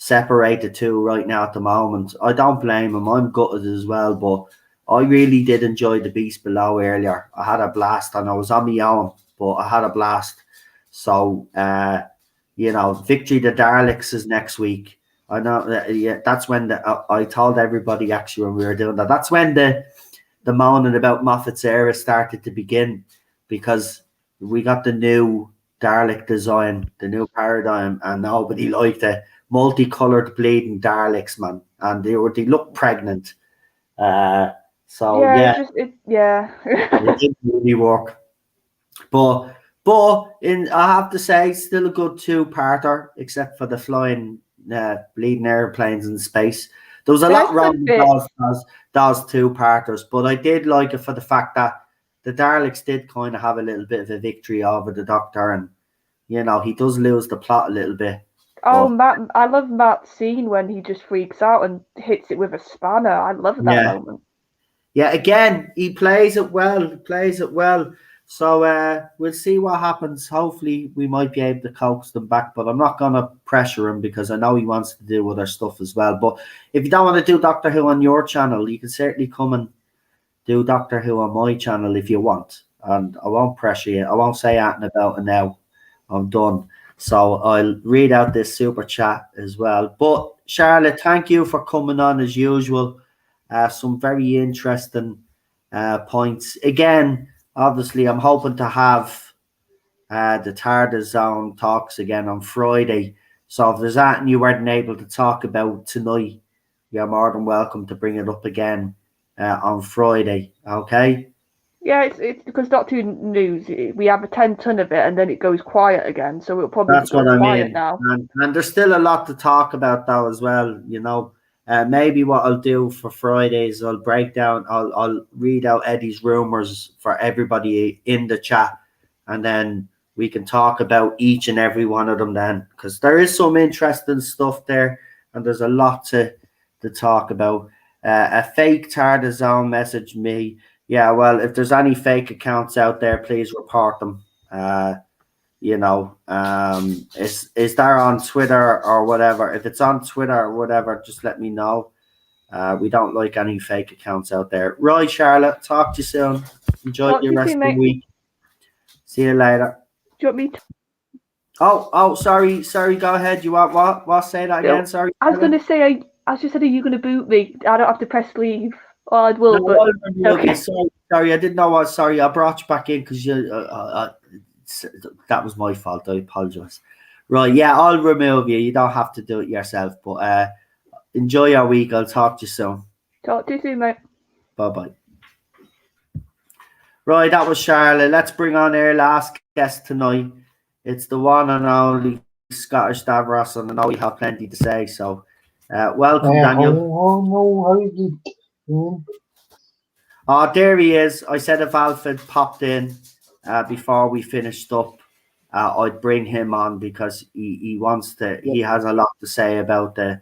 separate the two right now at the moment. I don't blame him. I'm gutted as well, but I really did enjoy The Beast Below earlier. I had a blast, and I was on my own, but I had a blast. So, Victory the Daleks is next week. I know that, that's when I told everybody actually when we were doing that. That's when the moaning about Moffat's era started to begin, because we got the new Dalek design, the new paradigm, and nobody liked it. Multicolored bleeding Daleks, man, and they look pregnant. So Yeah, yeah, it didn't really work. But I have to say, still a good two-parter, except for the flying bleeding airplanes in space. There was a lot wrong with those two-parters, but I did like it for the fact that the Daleks did kind of have a little bit of a victory over the Doctor, and he does lose the plot a little bit. Oh, Matt! I love Matt's scene when he just freaks out and hits it with a spanner. I love that moment. Yeah, again, he plays it well. So we'll see what happens. Hopefully, we might be able to coax them back, but I'm not going to pressure him because I know he wants to do other stuff as well. But if you don't want to do Doctor Who on your channel, you can certainly come and do Doctor Who on my channel if you want. And I won't pressure you. I won't say anything about it now. I'm done. So I'll read out this super chat as well. But Charlotte, thank you for coming on as usual. Some very interesting points. Again, obviously, I'm hoping to have the Tardis Zone talks again on Friday. So if there's anything you weren't able to talk about tonight, you're more than welcome to bring it up again on Friday. Okay? Yeah, it's because Doctor Who news, we have a 10-ton of it and then it goes quiet again. So it'll probably go quiet now. And there's still a lot to talk about though as well, maybe what I'll do for Fridays, I'll break down, I'll read out Eddie's rumors for everybody in the chat, and then we can talk about each and every one of them then, because there is some interesting stuff there and there's a lot to talk about. A fake Tardis Zone messaged me. Yeah, well, if there's any fake accounts out there, please report them. Is there on Twitter or whatever? If it's on Twitter or whatever, just let me know. We don't like any fake accounts out there. Right, Charlotte, talk to you soon. Enjoy your rest of the week. See you later. Do you want me to? Oh, sorry. Go ahead. You want what? What? Say that again. Sorry. I was going to say, I just said, are you going to boot me? I don't have to press leave. Oh, I will, but okay. Sorry, I didn't know what. Sorry, I brought you back in because you. That was my fault. I apologize. Right, yeah, I'll remove you. You don't have to do it yourself. But enjoy your week. I'll talk to you soon. Talk to you soon, mate. Bye. Right, that was Charlotte. Let's bring on our last guest tonight. It's the one and only Scottish Davros, and I know we have plenty to say. So, welcome, Daniel. Oh no, how are you doing? Oh, there he is. I said if Alfred popped in before we finished up, I'd bring him on because he wants to. He has a lot to say about the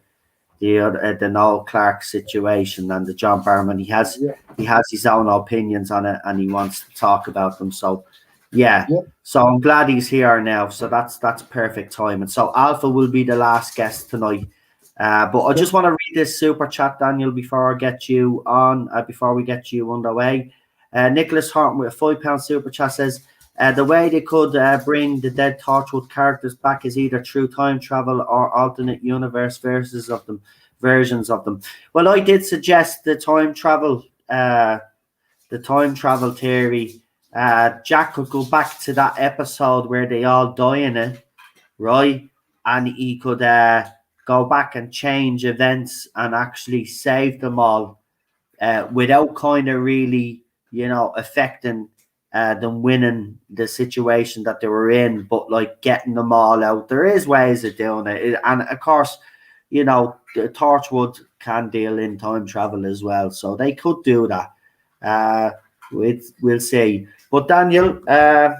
Noel Clarke situation and the John Barrowman. He has his own opinions on it and he wants to talk about them. So so I'm glad he's here now. So that's perfect time. And so Alpha will be the last guest tonight. But I just want to read this super chat, Daniel, before I get you on, before we get you underway. Nicholas Horton with a £5 super chat says, the way they could bring the dead Torchwood characters back is either through time travel or alternate universe versions of them. Well, I did suggest the time travel theory. Jack could go back to that episode where they all die in it, right? And he could go back and change events and actually save them all without kind of really, affecting them winning the situation that they were in, but like getting them all out. There is ways of doing it. And of course, the Torchwood can deal in time travel as well. So they could do that. We'll see. But Daniel, I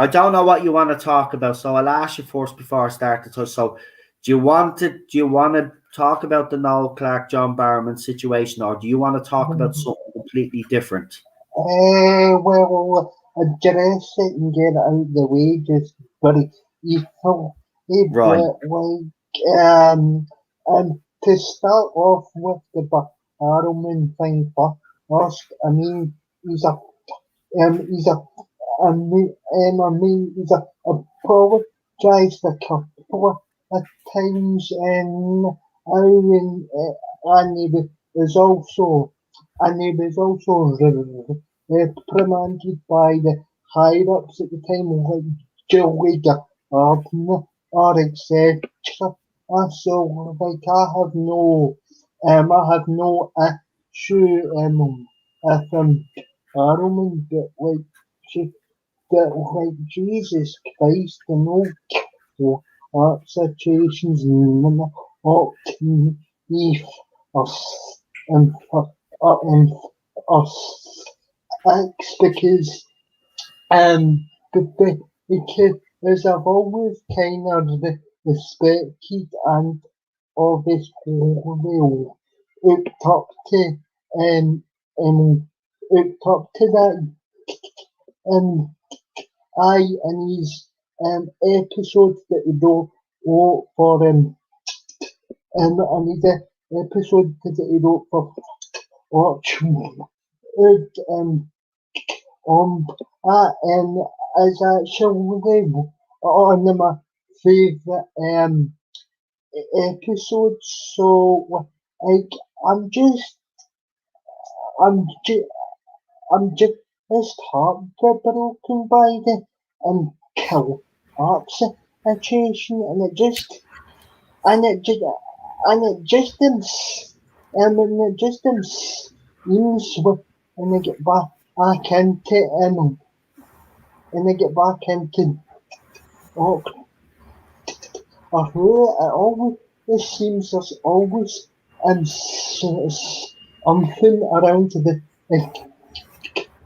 don't know what you want to talk about, so I'll ask you first before I start the touch. So, do you want to talk about the Noel Clark, John Barrowman situation, or do you want to talk about something completely different? Well, address it and get it out the way, just very equal. Right. But to start off with the Barrowman thing first, I mean, he's a he's a he's a apologized a couple of times, and he was also reprimanded by the higher ups at the time, like Julie Gardner or etc. So like I have no issue with Barrowman, but like Jesus Christ, situations not if us and and us because because I've always kind of respected and obviously looked up to um looked up to that and his episodes that he do for and his episodes that he do for watch um as actually one of my favourite episodes. So like I'm just I'm I'm just heartbroken by the kill art situation, and it just and it just and it just seems when I get back into and I get back into oh, who it always it seems there's always something around the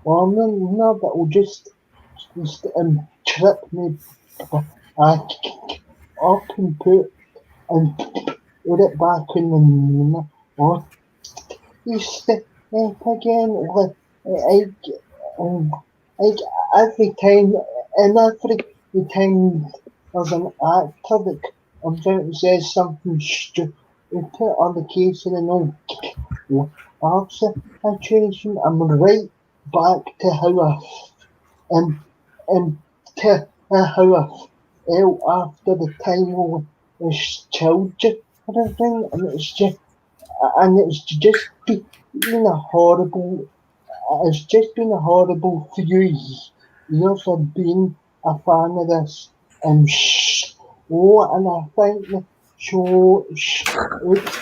corner that will just trip me back up and put it back in the or east again like um, like every time every time there's an actor that comes out and says something stupid on the case of the no arts situation, I'm right back to how um, to how I felt after the time of this children and everything, and it's just been a horrible. It's just been a horrible few years of being a fan of this and I think the show it's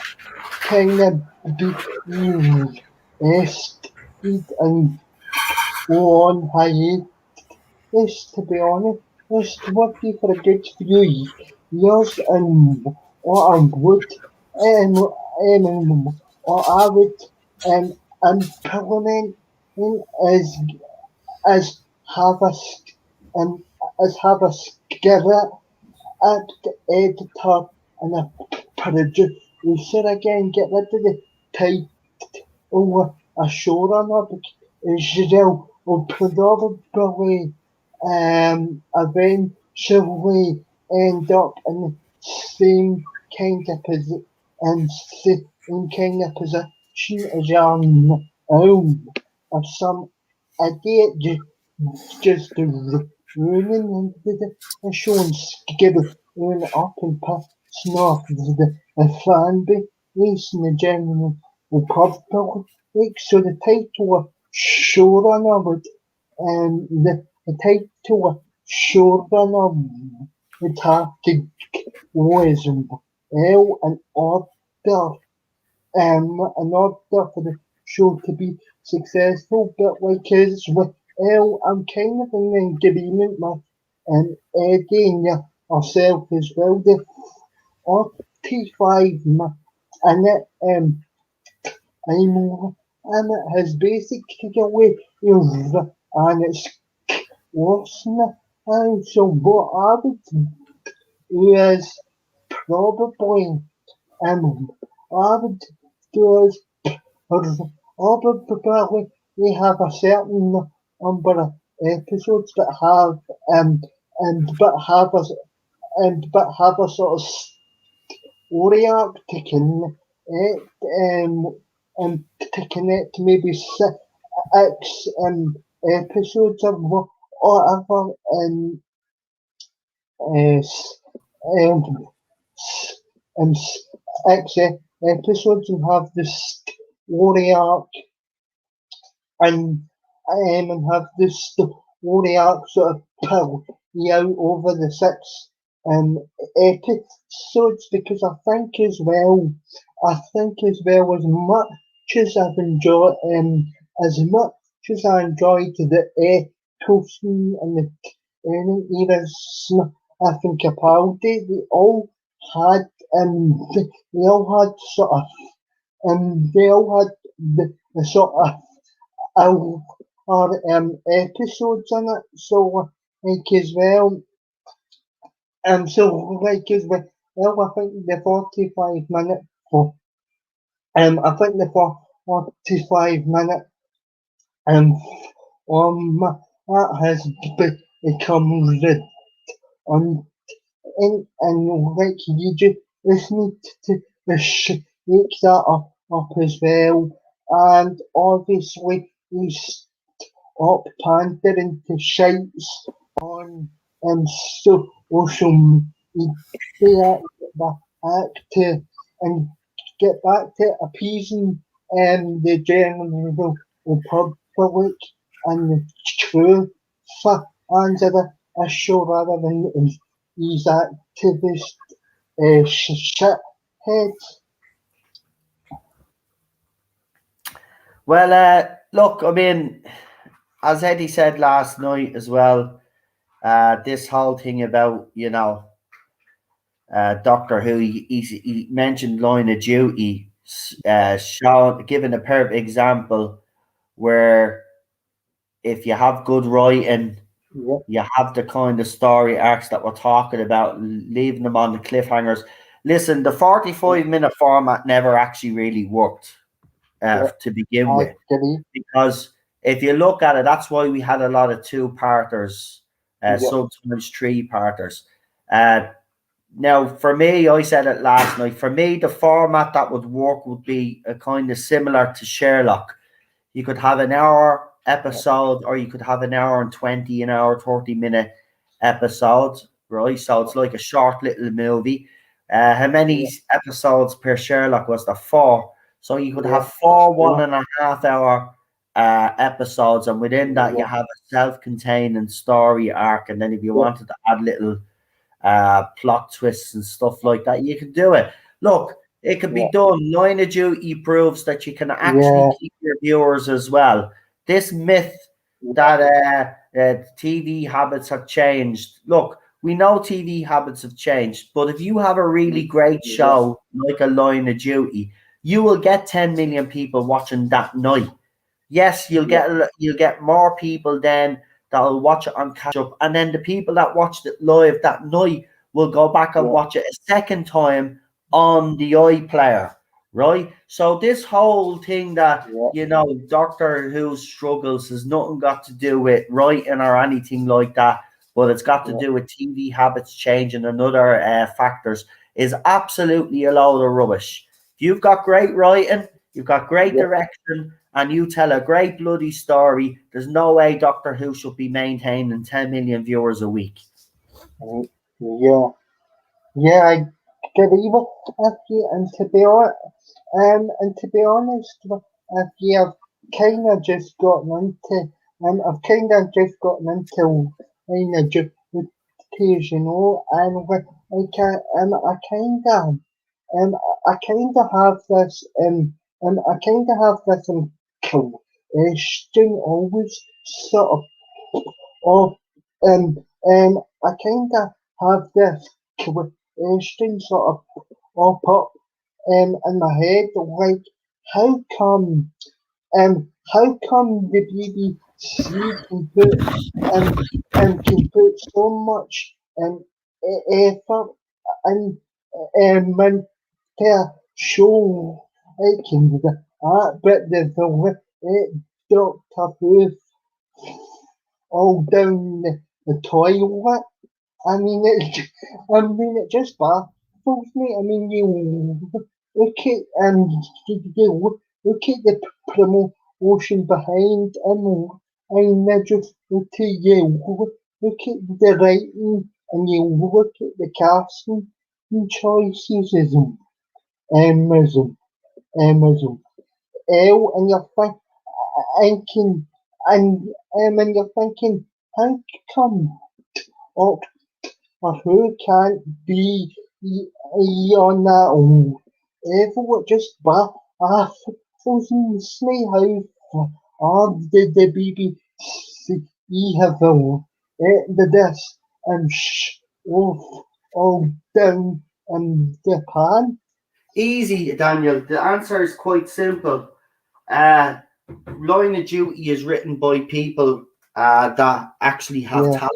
kind of be and go on hiatus. Yes, to be honest, it's working for a good few years and what I would what I would implement is as have a um, as have a skill at the editor and a producer again, get rid of the title a showrunner Giselle will probably eventually end up in the same kind of same kind of position as of some idiot just ruining the show and scaring it up and pissing off the fan base and the general public. So the title of showrunner the title of showrunner would have to go as well in order for the show to be successful. But like as well, I'm kind of in agreement with Eddie and yourself as well. The 45 and it and it has basically and it's worse now. So what I would do is probably I would do is probably we have a certain number of episodes that have but have a but have a sort of story arc to connect to connect maybe six episodes or whatever uh, um, X episodes and have this story arc and have this story arc sort of pull you out over the six episodes because I think as well as much as I've enjoyed as much as I enjoyed the Coulson and the either Smith and Capaldi, had they all had sort of they all had the sort of our episodes in it. So like as well so like as well I think the 45-minute I think the 45-minute that has become on and like you just listening to the shake that up as well and obviously he's up pandering to shites on social media back to and get back to appeasing the general public and the true fans of the issue rather than these activist shitheads. Well, look, I mean, as Eddie said last night as well, this whole thing about, Doctor Who, he mentioned Line of Duty, giving a perfect example where if you have good writing, you have the kind of story arcs that we're talking about, leaving them on the cliffhangers. Listen, the 45-minute format never actually really worked to begin with. Because if you look at it, that's why we had a lot of two-parters, sometimes three-parters. Now, for me, I said it last night, for me, the format that would work would be a kind of similar to Sherlock. You could have an hour episode or you could have an hour and 20, an hour, 30-minute episode, right? So it's like a short little movie. How many episodes per Sherlock was there? 4. So you could have 4 1.5-hour episodes, and within that you have a self-contained story arc. And then if you wanted to add little plot twists and stuff like that, you can do it. Look, it could be done. Line of Duty proves that you can actually keep your viewers as well. This myth that TV habits have changed. Look, we know TV habits have changed, but if you have a really great show like a Line of Duty, you will get 10 million people watching that night. Yes, you'll get more people then that'll watch it on catch up, and then the people that watched it live that night will go back and watch it a second time on the iPlayer, right? So this whole thing that Doctor Who struggles has nothing got to do with writing or anything like that, but it's got to do with TV habits changing and other factors, is absolutely a load of rubbish. If you've got great writing, you've got great direction, and you tell a great bloody story, there's no way Doctor Who should be maintaining 10 million viewers a week. I get even and to be honest, if you've kind of just gotten into, I've kind of just gotten into kind of just and I kind of have this question always sort of I kind of have this question sort of pop in my head, like how come the BBC can put so much effort and to show it can be but the Doctor Who all down the toilet. I mean, it just baffles me. I mean, you look at you look at the promotion behind, and I just look at you look at the writing, and you look at the casting choices, Amazon, Amazon, and you're thinking, and you're thinking, how come? Who can't be on that own? Everyone just baffles me how did the BBC have this and all down Japan? Easy, Daniel. The answer is quite simple. Line of Duty is written by people that actually have talent.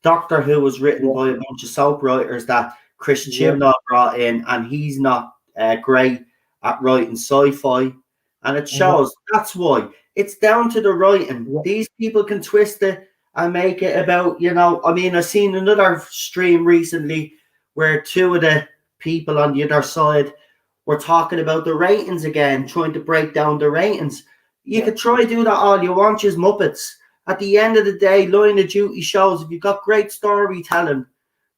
Doctor Who was written by a bunch of soap writers that Chris Chibnall brought in, and he's not great at writing sci-fi, and it shows. That's why it's down to the writing. These people can twist it and make it about, I mean, I've seen another stream recently where two of the people on the other side were talking about the ratings again, trying to break down the ratings. You could try to do that all you want, just Muppets. At the end of the day, Line of Duty shows if you've got great storytelling,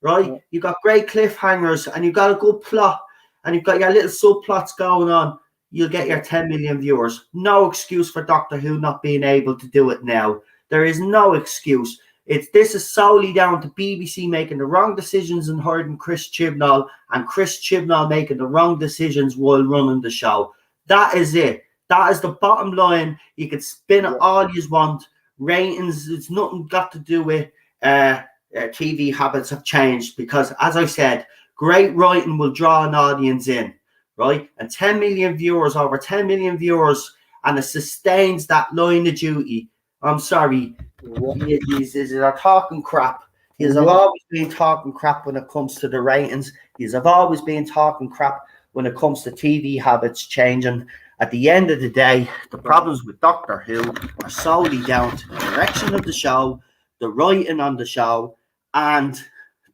right? You've got great cliffhangers and you've got a good plot and you've got your little subplots going on, you'll get your 10 million viewers. No excuse for Doctor Who not being able to do it now. There is no excuse. This is solely down to BBC making the wrong decisions and hiring Chris Chibnall, and Chris Chibnall making the wrong decisions while running the show. That is it. That is the bottom line. You can spin it all you want. Ratings, it's nothing got to do with TV habits have changed, because, as I said, great writing will draw an audience in, right? And 10 million viewers, over 10 million viewers, and it sustains that Line of Duty. I'm sorry, these are talking crap. These have always been talking crap when it comes to the ratings. These have always been talking crap when it comes to TV habits changing. At the end of the day, the problems with Doctor Who are solely down to the direction of the show, the writing on the show, and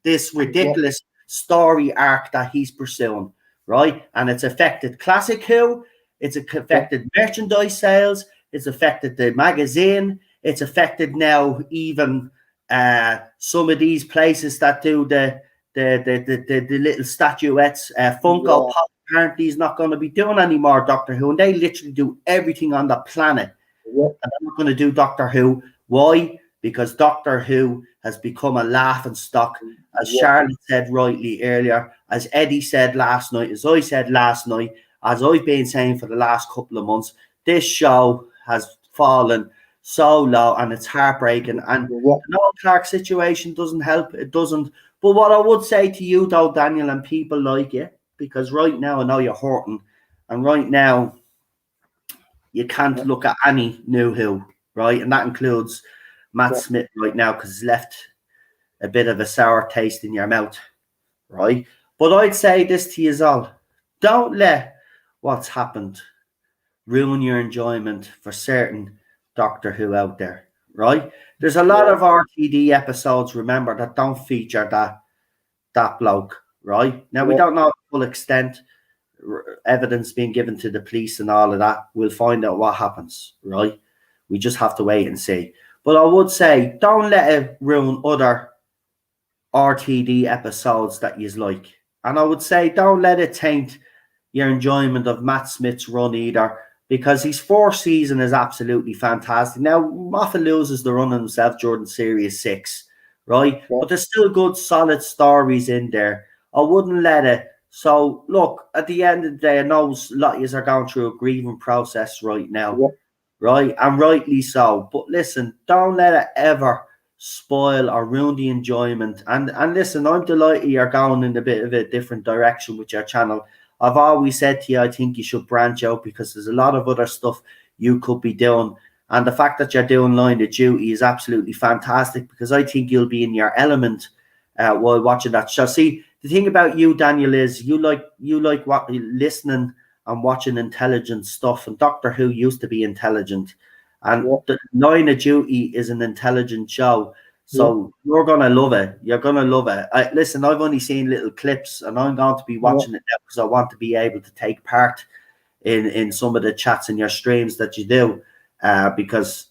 this ridiculous story arc that he's pursuing, right? And it's affected Classic Who, it's affected merchandise sales, it's affected the magazine, it's affected now even some of these places that do the little statuettes. Funko Pop apparently is not going to be doing any more Doctor Who, and they literally do everything on the planet. And they're not going to do Doctor Who. Why? Because Doctor Who has become a laughing stock, as Charlotte said rightly earlier, as Eddie said last night, as I said last night, as I've been saying for the last couple of months. This show has fallen so low, and it's heartbreaking. And the Noel Clarke situation doesn't help. It doesn't. But what I would say to you, though, Daniel, and people like you, because right now I know you're hurting, and right now you can't look at any new Who, right? And that includes Matt Smith right now, because it's left a bit of a sour taste in your mouth, right? But I'd say this to you all. Don't let what's happened ruin your enjoyment for certain Doctor Who out there, right? There's a lot of RTD episodes, remember, that don't feature that bloke, right? Now, we don't know the full extent, evidence being given to the police and all of that. We'll find out what happens, right? We just have to wait and see. But I would say, don't let it ruin other RTD episodes that you like. And I would say, don't let it taint your enjoyment of Matt Smith's run either, because his fourth season is absolutely fantastic. Now, Moffat loses the run himself during Series 6, right? But there's still good, solid stories in there. I wouldn't let it. So, look, at the end of the day, I know a lot of you are going through a grieving process right now, right? And rightly so. But listen, don't let it ever spoil or ruin the enjoyment. And listen, I'm delighted you're going in a bit of a different direction with your channel. I've always said to you, I think you should branch out, because there's a lot of other stuff you could be doing. And the fact that you're doing Line of Duty is absolutely fantastic, because I think you'll be in your element while watching that show. See, the thing about you, Daniel, is you like what listening and watching intelligent stuff. And Doctor Who used to be intelligent, and Yeah. the Line of Duty is an intelligent show. So you're gonna love it. You're gonna love it. Listen, I've only seen little clips, and I'm going to be watching it now because I want to be able to take part in some of the chats in your streams that you do, because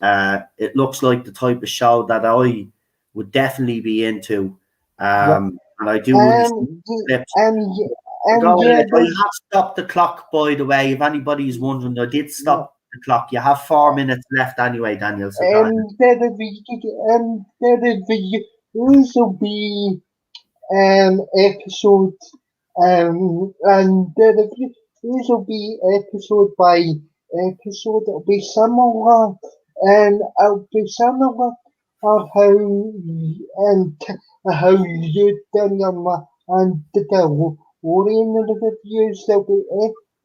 it looks like the type of show that I would definitely be into. And I do only see clips. yeah, I have stopped the clock, by the way. If anybody's wondering, I did stop the clock. You have 4 minutes left anyway, Daniel. So go ahead. there will also be episode and there will be episode by episode. It'll be similar, and it'll be similar of how you done your and the Orion reviews. There'll be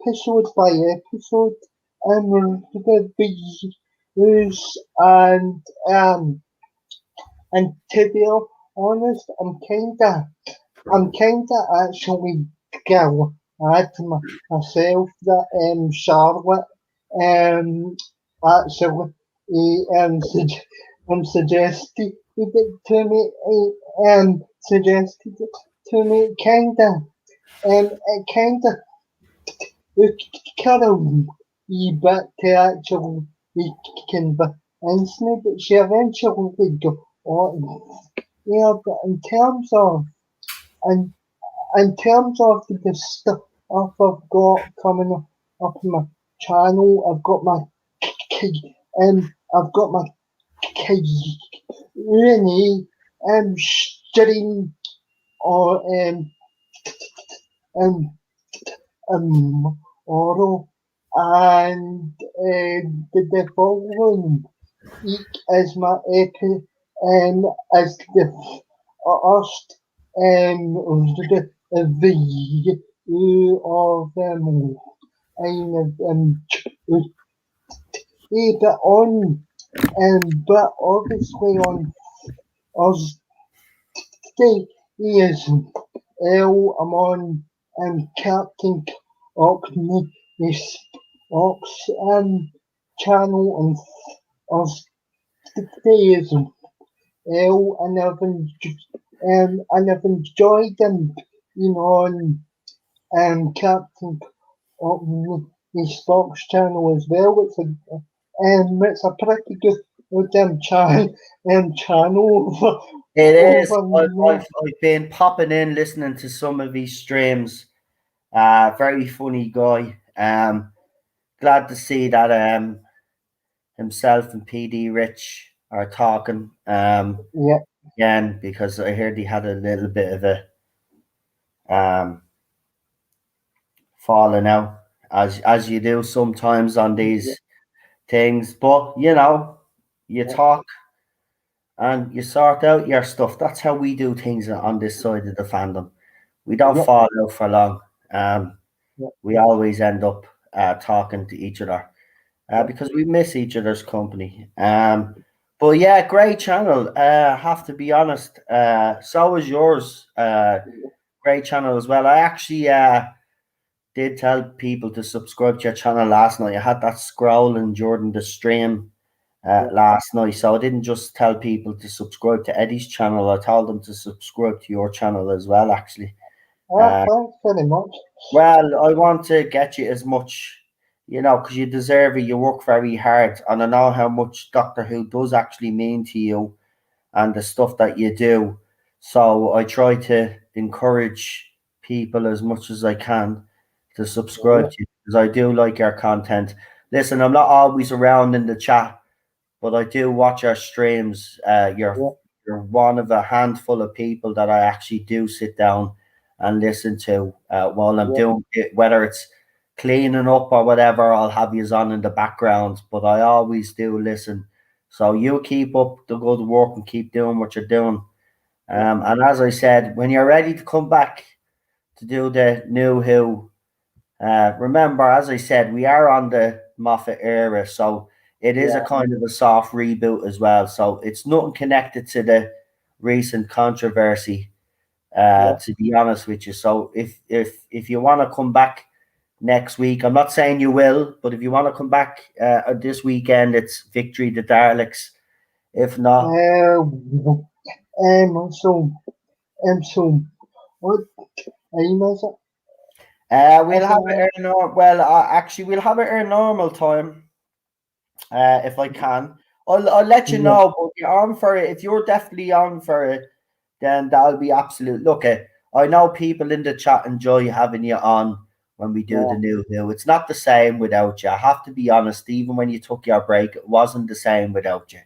episode by episode, and reviews and to be honest, I'm kinda actually glad to myself that Charlotte actually suggested it to me suggested it to me it kind of a bit to actually convince me, but she eventually got on. Yeah, but in terms of the stuff I've got coming up on my channel, I've got my Q&A stream or oral, and the following week is my as the first review of but obviously on Thursday is I'm on Captain Orkney's Ox channel on Thursday is and I've enjoyed them, on Captain Orkney's Fox channel as well. It's a pretty good channel. It is. I've been popping in, listening to some of these streams. Very funny guy. Glad to see that himself and PD Rich are talking again, because I heard he had a little bit of a falling out, as you do sometimes on these things. But you talk and you sort out your stuff. That's how we do things on this side of the fandom. We don't fall out for long. We always end up talking to each other because we miss each other's company. But yeah, great channel. Have to be honest. So is yours. Great channel as well. I actually did tell people to subscribe to your channel last night. I had that scrolling during the stream last night, so I didn't just tell people to subscribe to Eddie's channel. I told them to subscribe to your channel as well, actually. Thanks very much. Well, I want to get you as much, because you deserve it. You work very hard, and I know how much Doctor Who does actually mean to you and the stuff that you do. So I try to encourage people as much as I can to subscribe to you, because I do like your content. Listen, I'm not always around in the chat, but I do watch our streams. You're one of a handful of people that I actually do sit down and listen to while I'm doing it, whether it's cleaning up or whatever. I'll have yous on in the background, but I always do listen. So you keep up the good work and keep doing what you're doing. And as I said, when you're ready to come back to do the new Who, remember, as I said, we are on the Moffat era, so it is a kind of a soft reboot as well. So it's nothing connected to the recent controversy To be honest with you. So if you want to come back next week, I'm not saying you will, but if you want to come back this weekend, it's Victory the Daleks. If not, so what time is it? we'll have it actually we'll have it in normal time. If I can, I'll let you know. But if you're on for it, if you're definitely on for it, then that'll be absolute. Look, I know people in the chat enjoy having you on when we do the new Who. It's not the same without you. I have to be honest. Even when you took your break, it wasn't the same without you.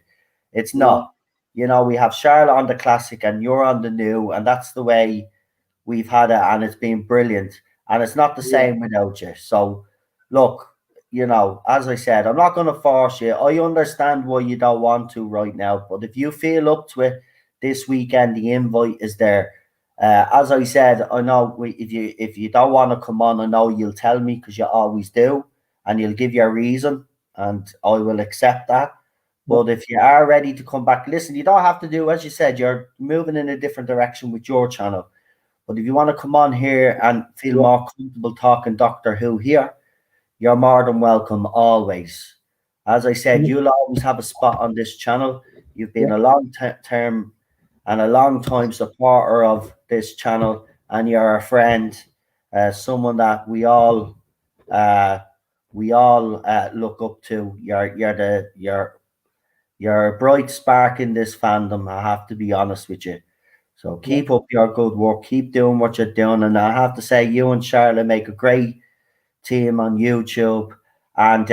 It's not. You know, we have Charlotte on the classic and you're on the new, and that's the way we've had it, and it's been brilliant. And it's not the same without you. So, look, you know, as I said, I'm not going to force you. I understand why you don't want to right now, but if you feel up to it this weekend, the invite is there. As I said, I know if you don't want to come on, I know you'll tell me because you always do, and you'll give your reason, and I will accept that. But if you are ready to come back, listen, you don't have to do as you said. You're moving in a different direction with your channel. But if you want to come on here and feel more comfortable talking Doctor Who here, you're more than welcome always. As I said, you'll always have a spot on this channel. You've been a long term and a long time supporter of this channel, and you're a friend, someone that we all look up to. You're a bright spark in this fandom. I have to be honest with you. So keep up your good work. Keep doing what you're doing. And I have to say, you and Charlotte make a great team on YouTube. And,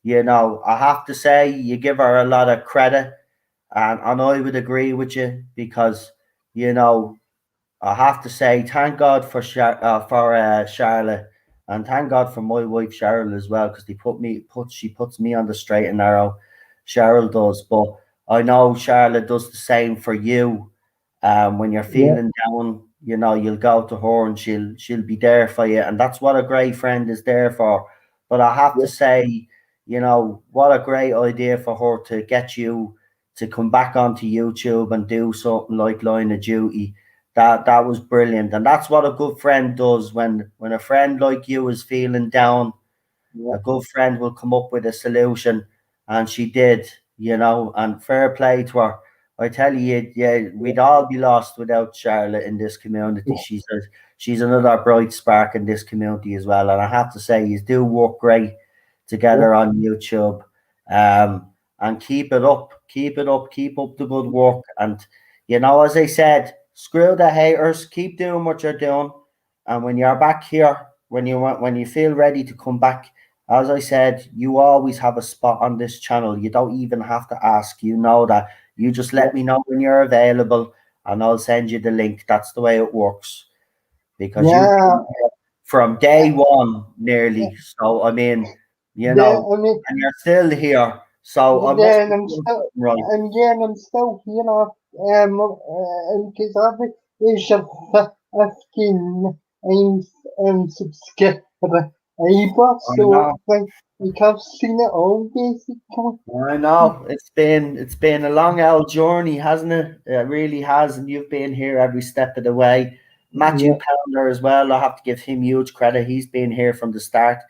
you know, I have to say, you give her a lot of credit. And I would agree with you because, you know, I have to say, thank God for Charlotte. And thank God for my wife, Cheryl, as well, because she puts me on the straight and narrow. Cheryl does. But I know Charlotte does the same for you. When you're feeling down, you know, you'll go to her and she'll be there for you, and that's what a great friend is there for. But I have to say, you know, what a great idea for her to get you to come back onto YouTube and do something like Line of Duty. That was brilliant, and that's what a good friend does. When a friend like you is feeling down, a good friend will come up with a solution, and she did, you know, and fair play to her. I tell you, we'd all be lost without Charlotte in this community. She's another bright spark in this community as well. And I have to say, you do work great together on YouTube. And keep it up, keep up the good work. And you know, as I said, screw the haters, keep doing what you're doing. And when you're back here, when you feel ready to come back, as I said, you always have a spot on this channel. You don't even have to ask. You know that. You just let me know when you're available, and I'll send you the link. That's the way it works. Because from day one, nearly. So I mean, you know, and you're still here. So I must be I'm still, right. I'm still here. Because I've there's a 15 subscriber. So like I've seen it all basically. I know it's been a long old journey, hasn't it? It really has, and you've been here every step of the way. Matthew Pounder as well. I have to give him huge credit. He's been here from the start,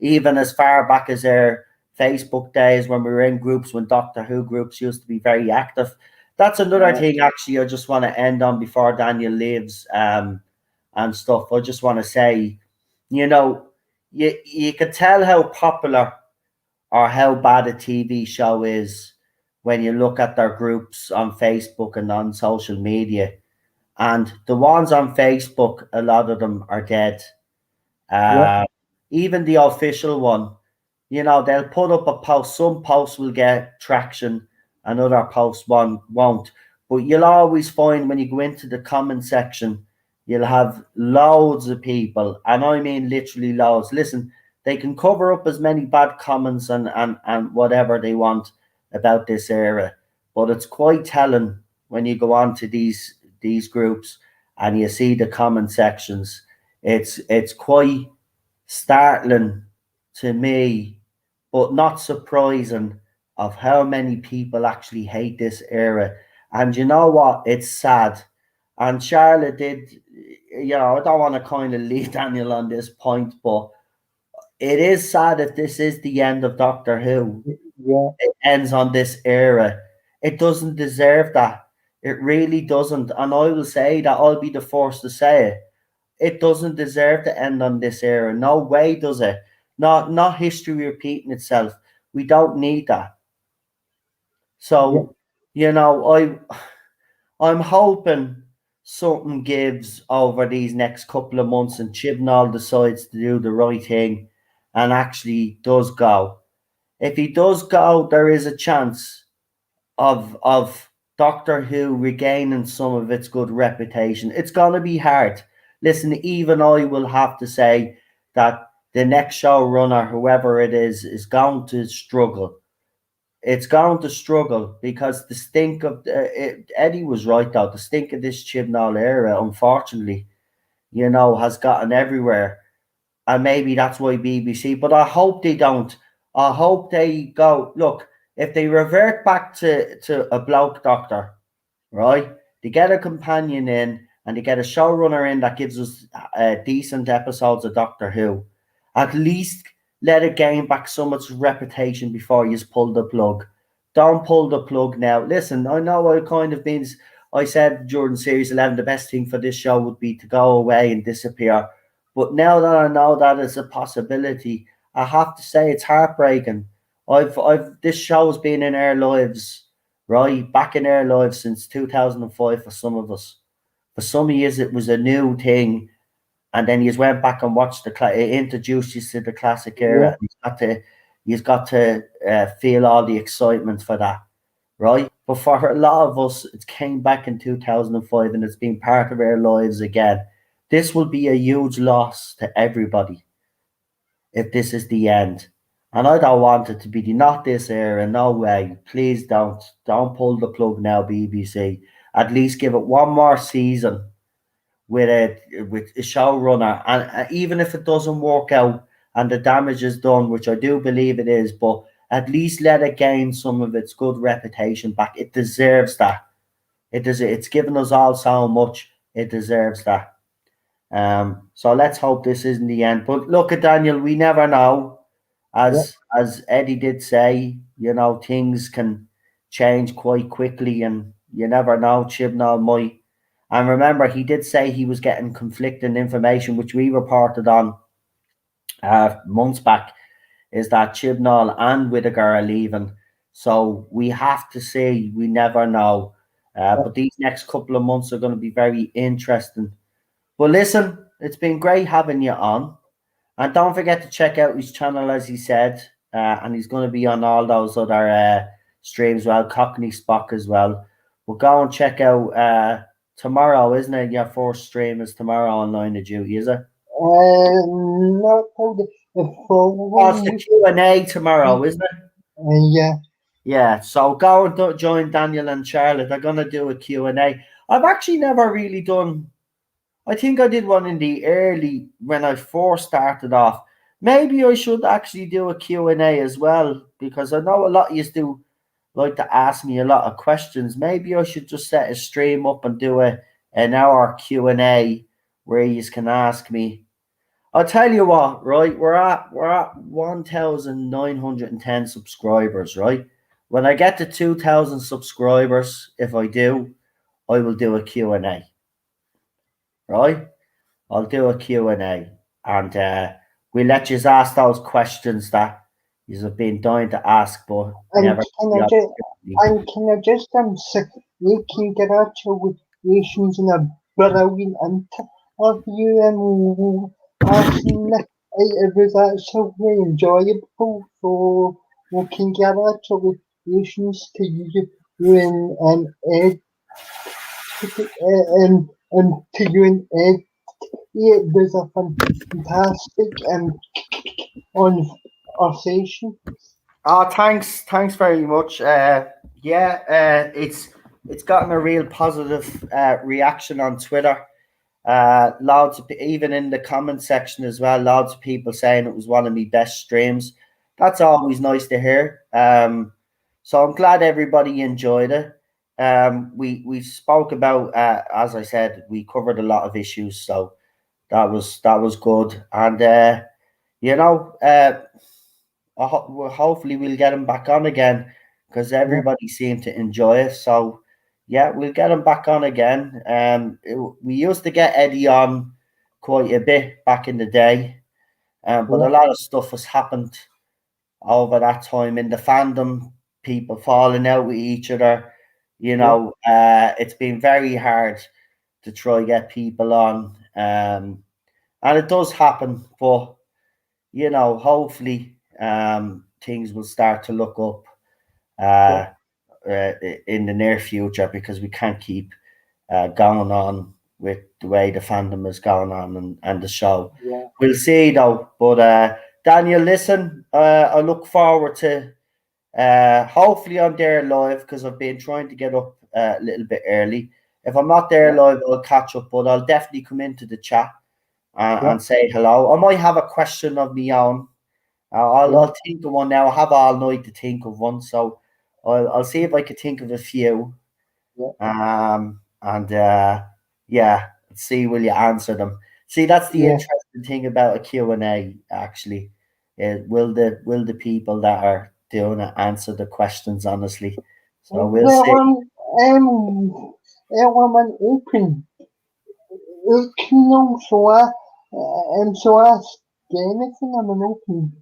even as far back as our Facebook days when we were in groups, when Doctor Who groups used to be very active. That's another thing. Actually, I just want to end on before Daniel leaves, and stuff. I just want to say, you know, you could tell how popular or how bad a TV show is when you look at their groups on Facebook and on social media. And the ones on Facebook, a lot of them are dead. Even the official one, you know, they'll put up a post. Some posts will get traction, and other posts won't. But you'll always find when you go into the comment section, you'll have loads of people, and I mean literally loads. Listen, they can cover up as many bad comments and whatever they want about this era, but it's quite telling when you go on to these groups and you see the comment sections. It's quite startling to me, but not surprising, of how many people actually hate this era. And you know what? It's sad. And Charlotte did, I don't want to kind of lead Daniel on this point, but it is sad if this is the end of Doctor Who. Yeah. It ends on this era. It doesn't deserve that. It really doesn't. And I will say that, I'll be the first to say it. It doesn't deserve to end on this era. No way does it. Not history repeating itself. We don't need that. So, I'm hoping something gives over these next couple of months and Chibnall decides to do the right thing and actually does go. If he does go, there is a chance of Doctor Who regaining some of its good reputation. It's gonna be hard. Listen, even I will have to say that the next showrunner, whoever it is going to struggle. It's going to struggle because the stink of Eddie was right though. The stink of this Chibnall era, unfortunately, has gotten everywhere, and maybe that's why BBC. But I hope they don't. I hope they go. Look, if they revert back to a bloke doctor, right? They get a companion in, and they get a showrunner in that gives us decent episodes of Doctor Who. At least let it gain back some of its reputation before you pull the plug. Don't pull the plug now. Listen, I know I kind of been. I said during Series 11 the best thing for this show would be to go away and disappear. But now that I know that is a possibility, I have to say it's heartbreaking. This show's been in our lives, right, back in our lives since 2005 for some of us. For some years it was a new thing, and then you went back and watched it introduced you to the classic era. Yeah. You've got to feel all the excitement for that, right? But for a lot of us, it came back in 2005 and it's been part of our lives again. This will be a huge loss to everybody if this is the end. And I don't want it to be not this era, no way. Please don't pull the plug now, BBC. At least give it one more season with a showrunner, and even if it doesn't work out and the damage is done, which I do believe it is, but at least let it gain some of its good reputation back. It deserves that. It's given us all so much. It deserves that. So let's hope this isn't the end. But look at Daniel, we never know. As Eddie did say, things can change quite quickly, and you never know. Chibnall might. And remember, he did say he was getting conflicting information, which we reported on months back, is that Chibnall and Whittaker are leaving. So we have to see. We never know. But these next couple of months are going to be very interesting. But listen, it's been great having you on. And don't forget to check out his channel, as he said. And he's going to be on all those other streams, well, Cockney Spock as well. We'll go and check out tomorrow, isn't it? Your first stream is tomorrow on Line of Duty, is it? Not the it's the Q&A tomorrow, isn't it? Yeah. Yeah, so go and join Daniel and Charlotte. They're going to do a Q&A. I've actually never really done... I think I did one in the early, when I first started off. Maybe I should actually do a Q&A as well, because I know a lot of you do like to ask me a lot of questions. Maybe I should just set a stream up and do an hour Q&A where you can ask me. I'll tell you what, right? We're at 1,910 subscribers, right? When I get to 2,000 subscribers, if I do, I will do a Q&A. Right? I'll do a Q&A, and we'll let you ask those questions that you have been dying to ask, but never. Can I just say, you can get out with relations in a brilliant interview, and it was actually enjoyable, so we can get out with relations to you and Ed, and to you and Ed. It was a fantastic conversation. Oh, thanks very much. It's gotten a real positive reaction on Twitter. Loads of even in the comment section as well. Loads of people saying it was one of my best streams. That's always nice to hear. So I'm glad everybody enjoyed it. we spoke about, as I said, we covered a lot of issues, so that was good. And you know, hopefully we'll get him back on again because everybody seemed to enjoy it. So yeah, we'll get him back on again. We used to get Eddie on quite a bit back in the day, but a lot of stuff has happened over that time in the fandom. People falling out with each other. It's been very hard to try get people on, and it does happen, but hopefully things will start to look up uh, in the near future, because we can't keep going on with the way the fandom is going on, and the show. Yeah. We'll see though. But Daniel, listen, I look forward to hopefully I'm there live, because I've been trying to get up a little bit early. If I'm not there live, I'll catch up, but I'll definitely come into the chat and say hello. I might have a question of my own. I'll think of one now. I have all night to think of one, so I'll see if I can think of a few. And yeah, see, will you answer them? See, that's the interesting thing about a Q&A, actually. Will the people that are doing it answer the questions honestly? So we'll see. Barrowman open. So ask anything. I'm an open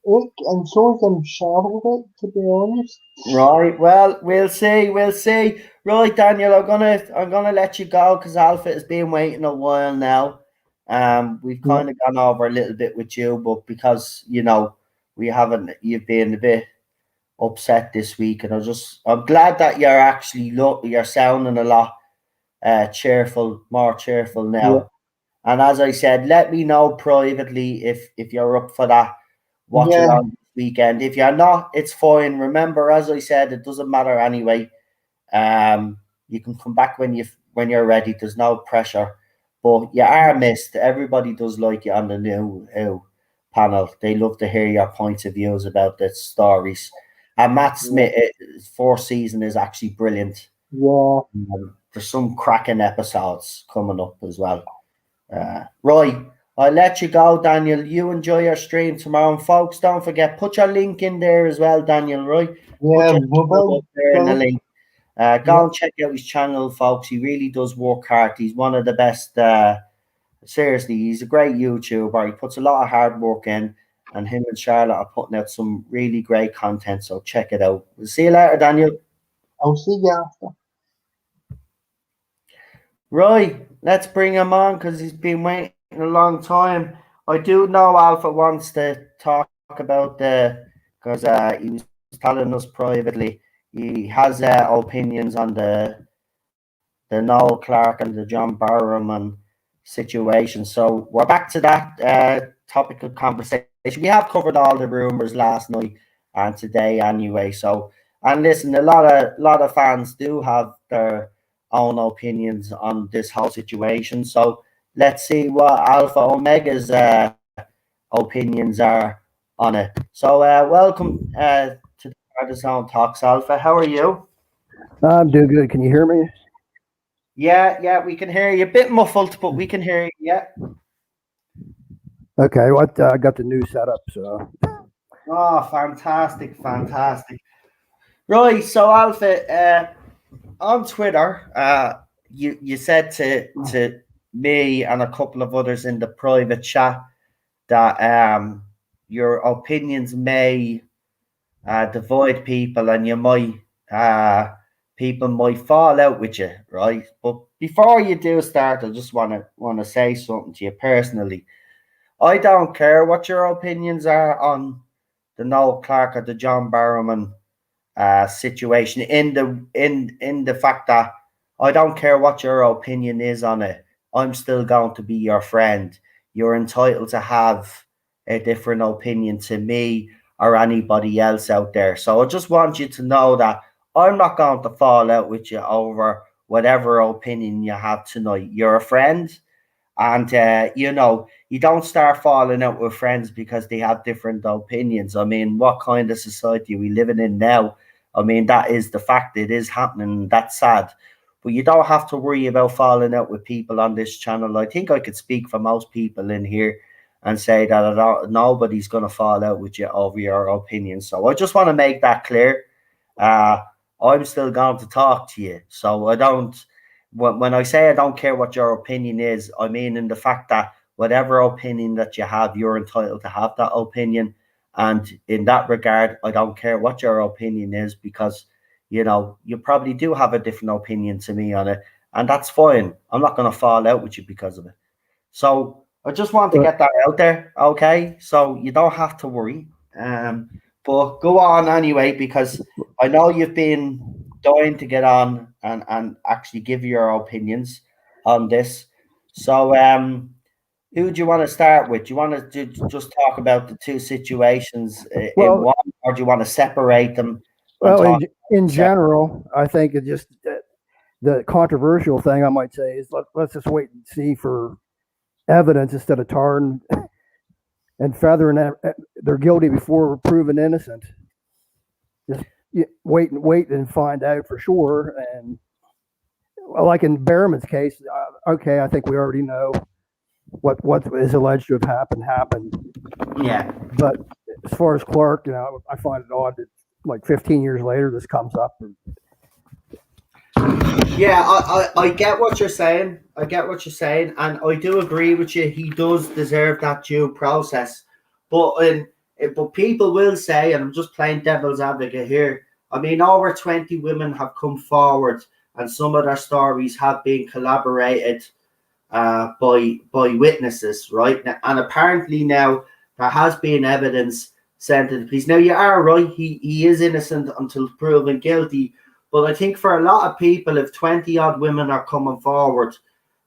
book, and so am Charlotte, to be honest. Right. Well, we'll see. We'll see. Right, Daniel. I'm gonna let you go because Alpha has been waiting a while now. We've kind of gone over a little bit with you, but because we haven't, you've been a bit upset this week, and I'm glad that you're actually you're sounding a lot more cheerful now. And as I said, let me know privately if you're up for that watch along this weekend. If you're not, it's fine. Remember, as I said, it doesn't matter anyway. You can come back when you're ready. There's no pressure, but you are missed. Everybody does like you on the new panel. They love to hear your points of views about the stories. And Matt Smith's fourth season is actually brilliant. Yeah. There's some cracking episodes coming up as well. Right, I'll let you go, Daniel. You enjoy your stream tomorrow, and folks, don't forget, put your link in there as well, Daniel. Right? Yeah, put your link up there in the link. Go and check out his channel, folks. He really does work hard. He's one of the best. Seriously, he's a great YouTuber. He puts a lot of hard work in, and him and Charlotte are putting out some really great content. So check it out. We'll see you later, Daniel. I'll see you after. Right, let's bring him on because he's been waiting a long time. I do know Alpha wants to talk about because he was telling us privately he has opinions on the Noel Clark and the John Barrowman situation. So we're back to that topic of conversation. We have covered all the rumors last night and today anyway. So, and listen, a lot of fans do have their own opinions on this whole situation. So let's see what Alpha Omega's opinions are on it. So welcome to the Tardis Zone Talks, Alpha. How are you? I'm doing good. Can you hear me? Yeah, we can hear you. A bit muffled, but we can hear you. Yeah. Okay, well, I got the new setup, so. Oh, fantastic. Right, so Alpha, on Twitter, you said to me and a couple of others in the private chat that your opinions may divide people, and you might people might fall out with you, right? But before you do start, I just want to say something to you personally. I don't care what your opinions are on the Noel Clark or the John Barrowman situation. In the fact that I don't care what your opinion is on it, I'm still going to be your friend. You're entitled to have a different opinion to me or anybody else out there. So I just want you to know that I'm not going to fall out with you over whatever opinion you have tonight. You're a friend, and you don't start falling out with friends because they have different opinions. I mean, what kind of society are we living in now I mean, that is the fact. It is happening. That's sad. But you don't have to worry about falling out with people on this channel. I think I could speak for most people in here and say that nobody's going to fall out with you over your opinion. So I just want to make that clear. I'm still going to talk to you. So I don't, when I say I don't care what your opinion is, I mean in the fact that whatever opinion that you have, you're entitled to have that opinion. And in that regard, I don't care what your opinion is, because, you know, you probably do have a different opinion to me on it. And that's fine. I'm not going to fall out with you because of it. So I just want to get that out there, okay? So you don't have to worry. But go on anyway, because I know you've been dying to get on and actually give your opinions on this. So who do you want to start with? Do you want to just talk about the two situations in one, or do you want to separate them? Well, in general, I think it just the controversial thing I might say is let's just wait and see for evidence instead of tarring and feathering. They're guilty before proven innocent. Just wait and find out for sure. And like in Barrowman's case, okay, I think we already know what is alleged to have happened. Yeah. But as far as Clark, you know, I find it odd that like 15 years later this comes up. Yeah, I get what you're saying. I get what you're saying, and I do agree with you. He does deserve that due process, but people will say, and I'm just playing devil's advocate here. I mean, over 20 women have come forward, and some of their stories have been corroborated by witnesses, right? And apparently now there has been evidence sent to the police. Now you are right; he is innocent until proven guilty. But I think for a lot of people, if 20 odd women are coming forward,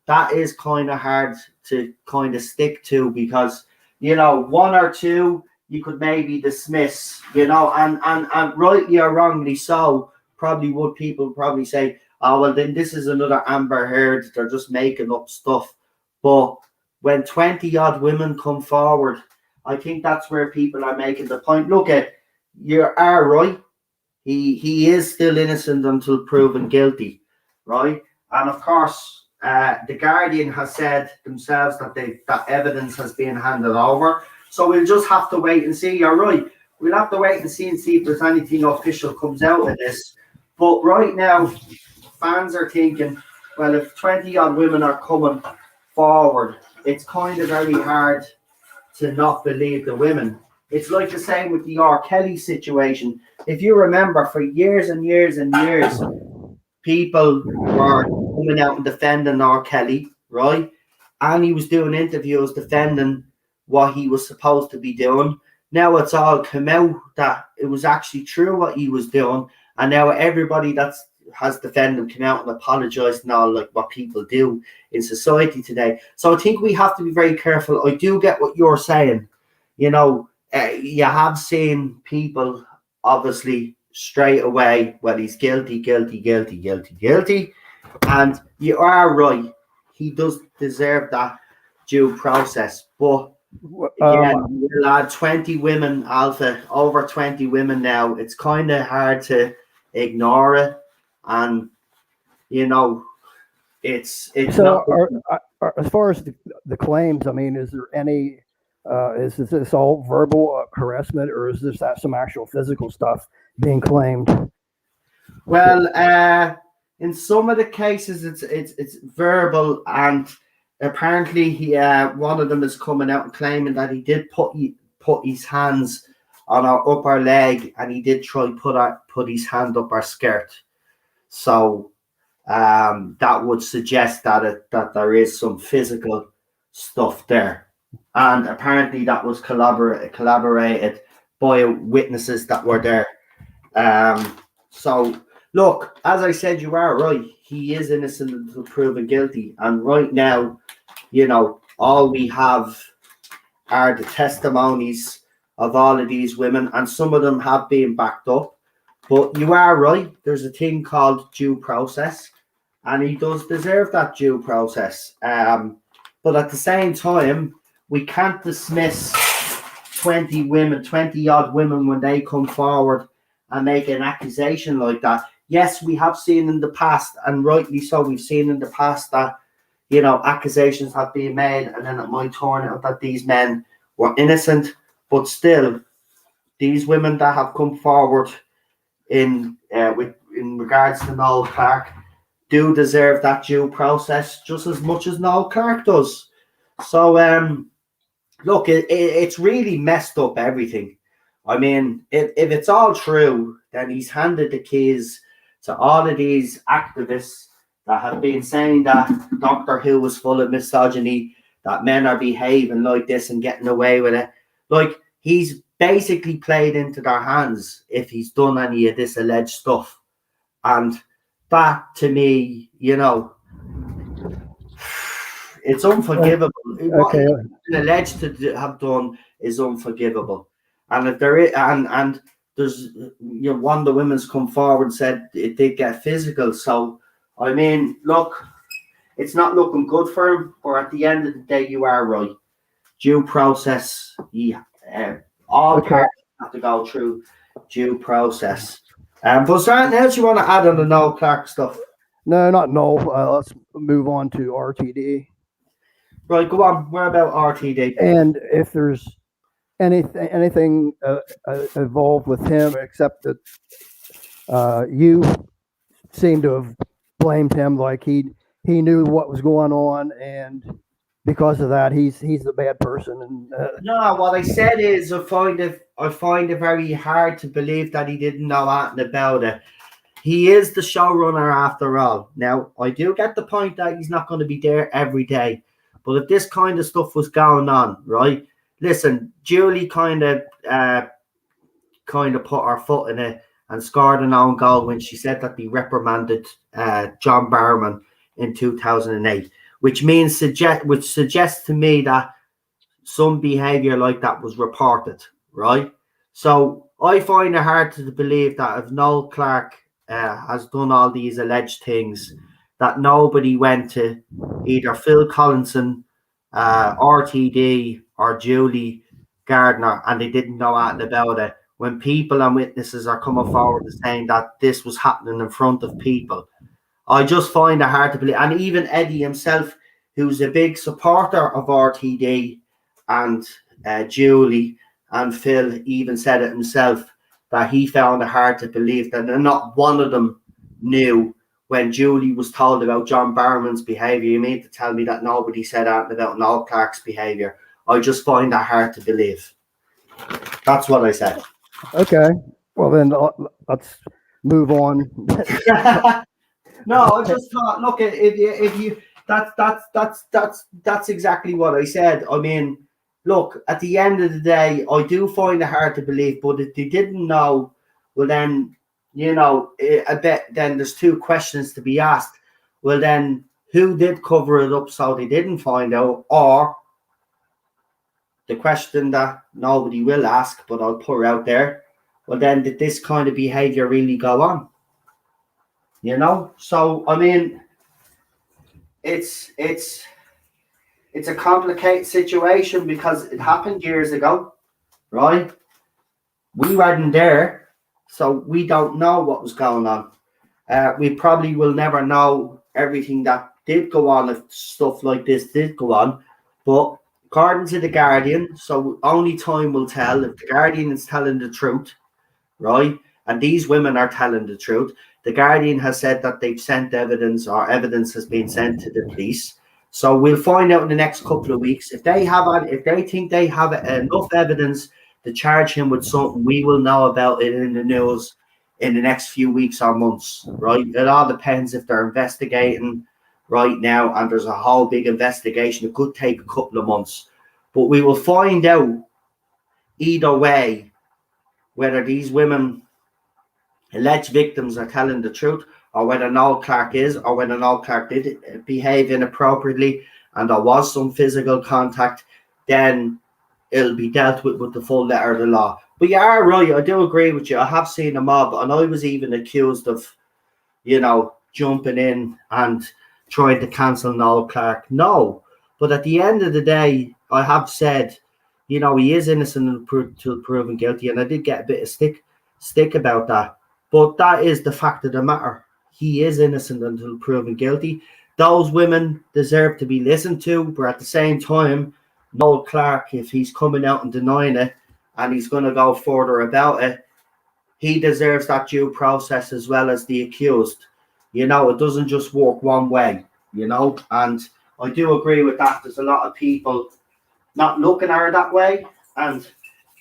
that is kind of hard to kind of stick to, because, you know, one or two you could maybe dismiss, you know, and rightly or wrongly so, people probably say, oh, well, then this is another Amber Heard. They're just making up stuff. But when 20 odd women come forward, I think that's where people are making the point. Look, you are right. He is still innocent until proven guilty, right? And of course, the Guardian has said themselves that that evidence has been handed over. So we'll just have to wait and see. You're right. We'll have to wait and see if there's anything official comes out of this. But right now, fans are thinking, well, if 20 odd women are coming forward, it's kind of very hard to not believe the women. It's like the same with the R. Kelly situation. If you remember, for years and years and years, people were coming out and defending R. Kelly, right? And he was doing interviews defending what he was supposed to be doing. Now it's all come out that it was actually true what he was doing. And now everybody that has defended him come out and apologise and all, like what people do in society today. So I think we have to be very careful. I do get what you're saying. You know, you have seen people obviously straight away, well, he's guilty. And you are right. He does deserve that due process. But again, lad, 20 women, Alpha, over 20 women now, it's kind of hard to ignore it. And, you know, it's so not... as far as the claims, I mean, is there any... is this all verbal harassment, or is this some actual physical stuff being claimed? Well, in some of the cases, it's verbal, and apparently one of them is coming out and claiming that he did put his hands on our upper leg, and he did try put his hand up our skirt. So that would suggest that there is some physical stuff there. And apparently that was collaborated by witnesses that were there. So, look, as I said, you are right. He is innocent until proven guilty. And right now, you know, all we have are the testimonies of all of these women, and some of them have been backed up. But you are right. There's a thing called due process, and he does deserve that due process. But at the same time, we can't dismiss 20 odd women when they come forward and make an accusation like that. Yes, we have seen in the past, and rightly so, we've seen in the past that, you know, accusations have been made, and then it might turn out that these men were innocent. But still, these women that have come forward in regards to Noel Clarke do deserve that due process just as much as Noel Clarke does. So, look, it's really messed up everything. I mean, if it's all true, then he's handed the keys to all of these activists that have been saying that Doctor Who was full of misogyny, that men are behaving like this and getting away with it. Like, he's basically played into their hands if he's done any of this alleged stuff. And that, to me, you know, it's unforgivable. What Okay. he's been alleged to have done is unforgivable. And if there is, and there's, you know, one of the women's come forward and said it did get physical. So, I mean, look, it's not looking good for him. But at the end of the day, you are right. Due process. All Okay. parties have to go through due process. But is there anything else you want to add on the Noel Clarke stuff? No, not no. Let's move on to RTD. Right, go on. Where about RTD? And if there's anything involved with him, except that you seem to have blamed him, like he knew what was going on, and because of that, he's the bad person. And No, what I said is I find it very hard to believe that he didn't know anything about it. He is the showrunner after all. Now, I do get the point that he's not going to be there every day. But if this kind of stuff was going on, right? Listen, Julie kind of put her foot in it and scored an own goal when she said that they reprimanded John Barrowman in 2008, which suggests to me that some behaviour like that was reported, right? So I find it hard to believe that if Noel Clarke has done all these alleged things, that nobody went to either Phil Collinson, RTD, or Julie Gardner, and they didn't know anything about it. When people and witnesses are coming forward and saying that this was happening in front of people, I just find it hard to believe. And even Eddie himself, who's a big supporter of RTD and Julie and Phil, even said it himself, that he found it hard to believe that not one of them knew when Julie was told about John Barrowman's behaviour. You mean to tell me that nobody said anything about Noel Clarke's behaviour? I just find that hard to believe. That's what I said. okay, well then let's move on. No, I just thought, look, if you that's exactly what I said. I mean, look, at the end of the day, I do find it hard to believe. But if they didn't know, well, then, you know, I bet then there's two questions to be asked. Well, then, who did cover it up so they didn't find out? Or the question that nobody will ask, but I'll put out there. Well, then, did this kind of behaviour really go on? You know, so I mean, it's a complicated situation because it happened years ago, right? We weren't there, so we don't know what was going on. We probably will never know everything that did go on if stuff like this did go on. But according to the Guardian, so only time will tell if the Guardian is telling the truth, right? And these women are telling the truth. The Guardian has said that they've sent evidence, or evidence has been sent to the police. So we'll find out in the next couple of weeks if they think they have enough evidence to charge him with something. We will know about it in the news in the next few weeks or months, right? It all depends if they're investigating right now, and there's a whole big investigation. It could take a couple of months, but we will find out either way whether these women, alleged victims, are telling the truth, or whether Noel Clarke is, or whether Noel Clarke did behave inappropriately and there was some physical contact. Then it'll be dealt with the full letter of the law. But you are right, I do agree with you. I have seen a mob, and I was even accused of, you know, jumping in and trying to cancel Noel Clarke. No, but at the end of the day, I have said, you know, he is innocent until proven guilty, and I did get a bit of stick stick about that. But that is the fact of the matter. He is innocent until proven guilty. Those women deserve to be listened to, but at the same time, Noel Clarke, if he's coming out and denying it and he's going to go further about it, he deserves that due process as well as the accused. It doesn't just work one way, and I do agree with that. There's a lot of people not looking at it that way, and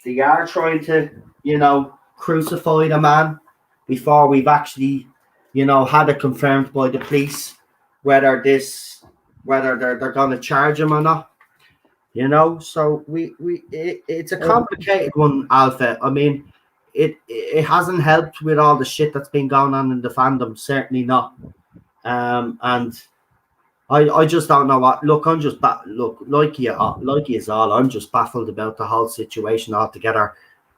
they are trying to, crucify the man before we've actually, had it confirmed by the police whether they're going to charge him or not. So it's a complicated one, Alpha. I mean, it hasn't helped with all the shit that's been going on in the fandom. Certainly not. And I just don't know what. Look, I'm just like you all. I'm just baffled about the whole situation altogether.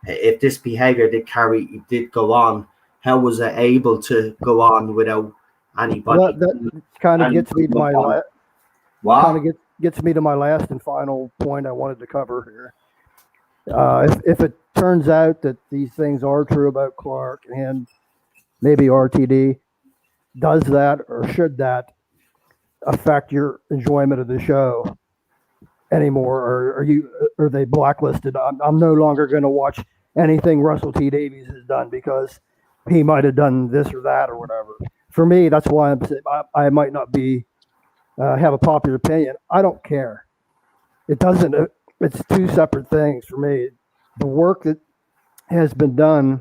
If this behaviour did go on, how was it able to go on without anybody? Well, that kind of gets me to my gets me to my last and final point I wanted to cover here. If it turns out that these things are true about Clark and maybe RTD, does that or should that affect your enjoyment of the show anymore, or are they blacklisted? I'm no longer going to watch anything Russell T Davies has done because he might have done this or that or whatever. For me, that's why I might not be have a popular opinion. I don't care. It doesn't. It's two separate things for me. The work that has been done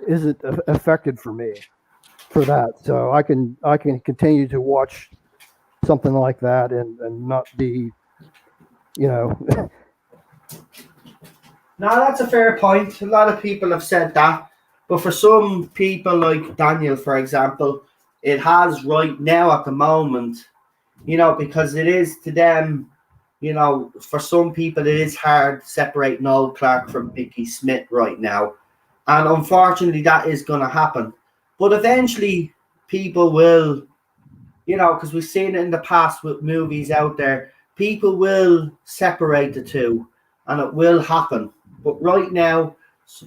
isn't affected for me for that, so I can continue to watch something like that and not be, No, that's a fair point. A lot of people have said that, but for some people like Daniel, for example, it has right now at the moment, because it is to them, for some people it is hard to separate Noel Clarke from Mickey Smith right now, and unfortunately that is going to happen. But eventually people will, because we've seen it in the past with movies out there, people will separate the two, and it will happen. But right now,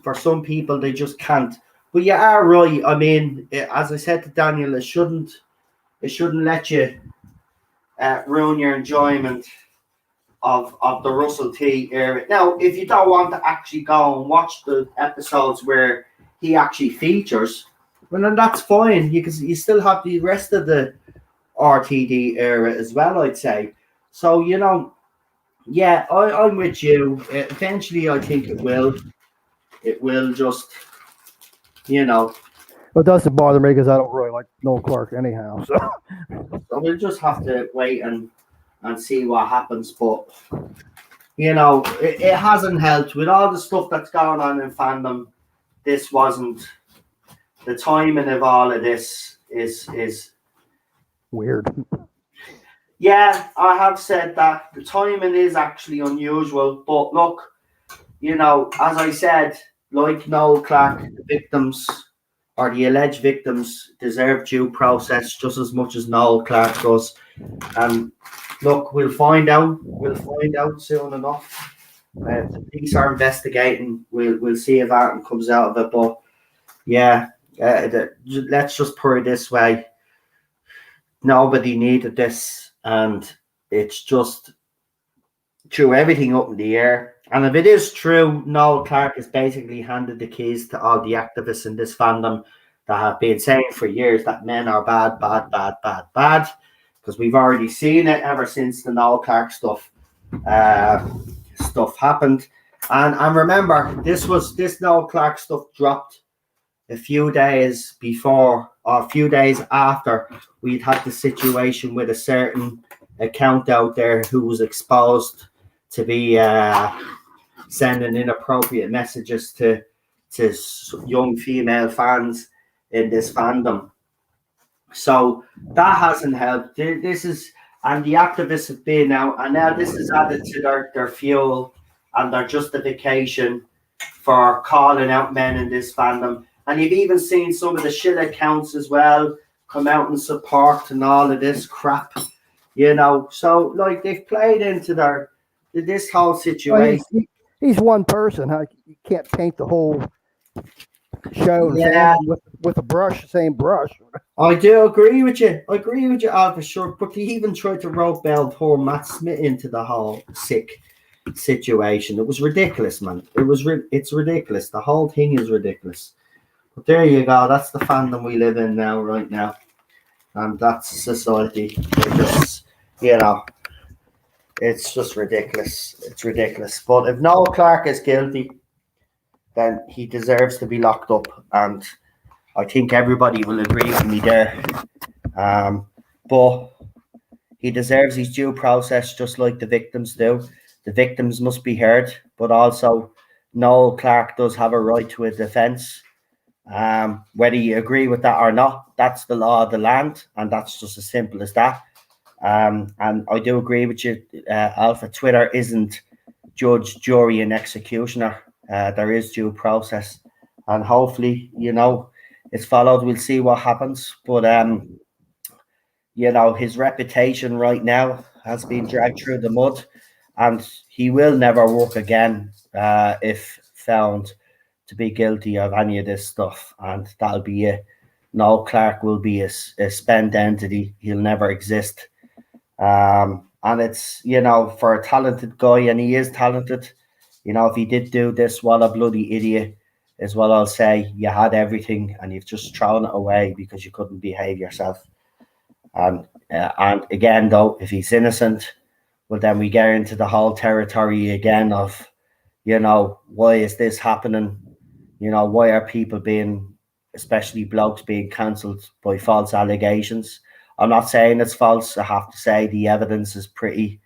for some people, they just can't. But you are right. I mean, as I said to Daniel, it shouldn't let you ruin your enjoyment of the Russell T era. Now, if you don't want to actually go and watch the episodes where he actually features, well, then that's fine. You still have the rest of the RTD era as well, I'd say. So, yeah, I'm with you. Eventually, I think it will. It will just, It doesn't bother me because I don't really like Noel Clarke anyhow. So we'll just have to wait and see what happens. But, it hasn't helped. With all the stuff that's going on in fandom, this wasn't. The timing of all of this is weird. Yeah, I have said that. The timing is actually unusual. But look, as I said, like Noel Clarke, the victims or the alleged victims deserve due process just as much as Noel Clarke does. And look, we'll find out. We'll find out soon enough. The police are investigating. We'll see if anything comes out of it. But yeah, let's just put it this way. Nobody needed this, and it's just threw everything up in the air. And if it is true, Noel Clarke has basically handed the keys to all the activists in this fandom that have been saying for years that men are bad, bad, bad, bad, bad. Because we've already seen it ever since the Noel Clarke stuff happened. And remember, this Noel Clarke stuff dropped a few days before or a few days after we'd had the situation with a certain account out there who was exposed to be sending inappropriate messages to young female fans in this fandom. So that hasn't helped. This is, and the activists have been out, and now this is added to their fuel and their justification for calling out men in this fandom. And you've even seen some of the shit accounts as well come out and support and all of this crap, So, like, they've played into this whole situation. He's one person. You can't paint the whole showing Yeah. with a brush, same brush. I do agree with you. I agree with you, Al, for sure. But he even tried to rope bell poor Matt Smith into the whole sick situation. It was ridiculous, man. It's ridiculous. The whole thing is ridiculous. But there you go. That's the fandom we live in now, right now, and that's society. It just, it's just ridiculous. It's ridiculous. But if Noel Clark is guilty, then he deserves to be locked up, and I think everybody will agree with me there. But he deserves his due process just like the victims do. The victims must be heard, but also Noel Clark does have a right to a defence. Whether you agree with that or not, that's the law of the land, and that's just as simple as that. And I do agree with you, Alpha. Twitter isn't judge, jury, and executioner. There is due process, and hopefully, it's followed. We'll see what happens. But his reputation right now has been dragged through the mud, and he will never work again if found to be guilty of any of this stuff. And that'll be it. Noel Clark will be a spent entity. He'll never exist. And it's, for a talented guy, and he is talented, if he did do this, what a bloody idiot is what I'll say. You had everything and you've just thrown it away because you couldn't behave yourself. And again, though, if he's innocent, well, then we get into the whole territory again of, why is this happening? Why are people being, especially blokes, being cancelled by false allegations? I'm not saying it's false. I have to say the evidence is pretty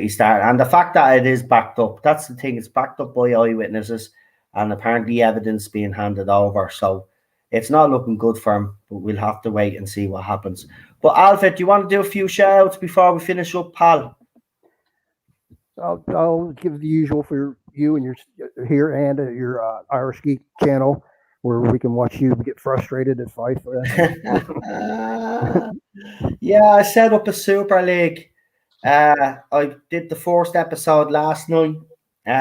stark. And the fact that it is backed up, that's the thing. It's backed up by eyewitnesses and apparently evidence being handed over. So it's not looking good for him, but we'll have to wait and see what happens. But Alfred, do you want to do a few shout outs before we finish up, pal? I'll give the usual for you and your here and your Irish Geek channel, where we can watch you get frustrated at Fife. Yeah, I set up a Super League. I did the first episode last night.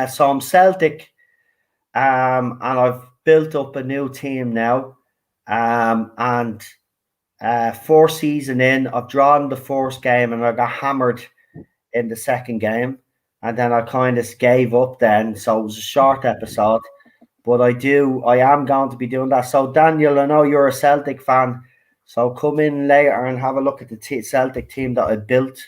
So I'm Celtic, and I've built up a new team now. And 4 season in, I've drawn the first game and I got hammered in the second game. And then I kind of gave up then. So it was a short episode. But I am going to be doing that. So Daniel, I know you're a Celtic fan. So come in later and have a look at the Celtic team that I built.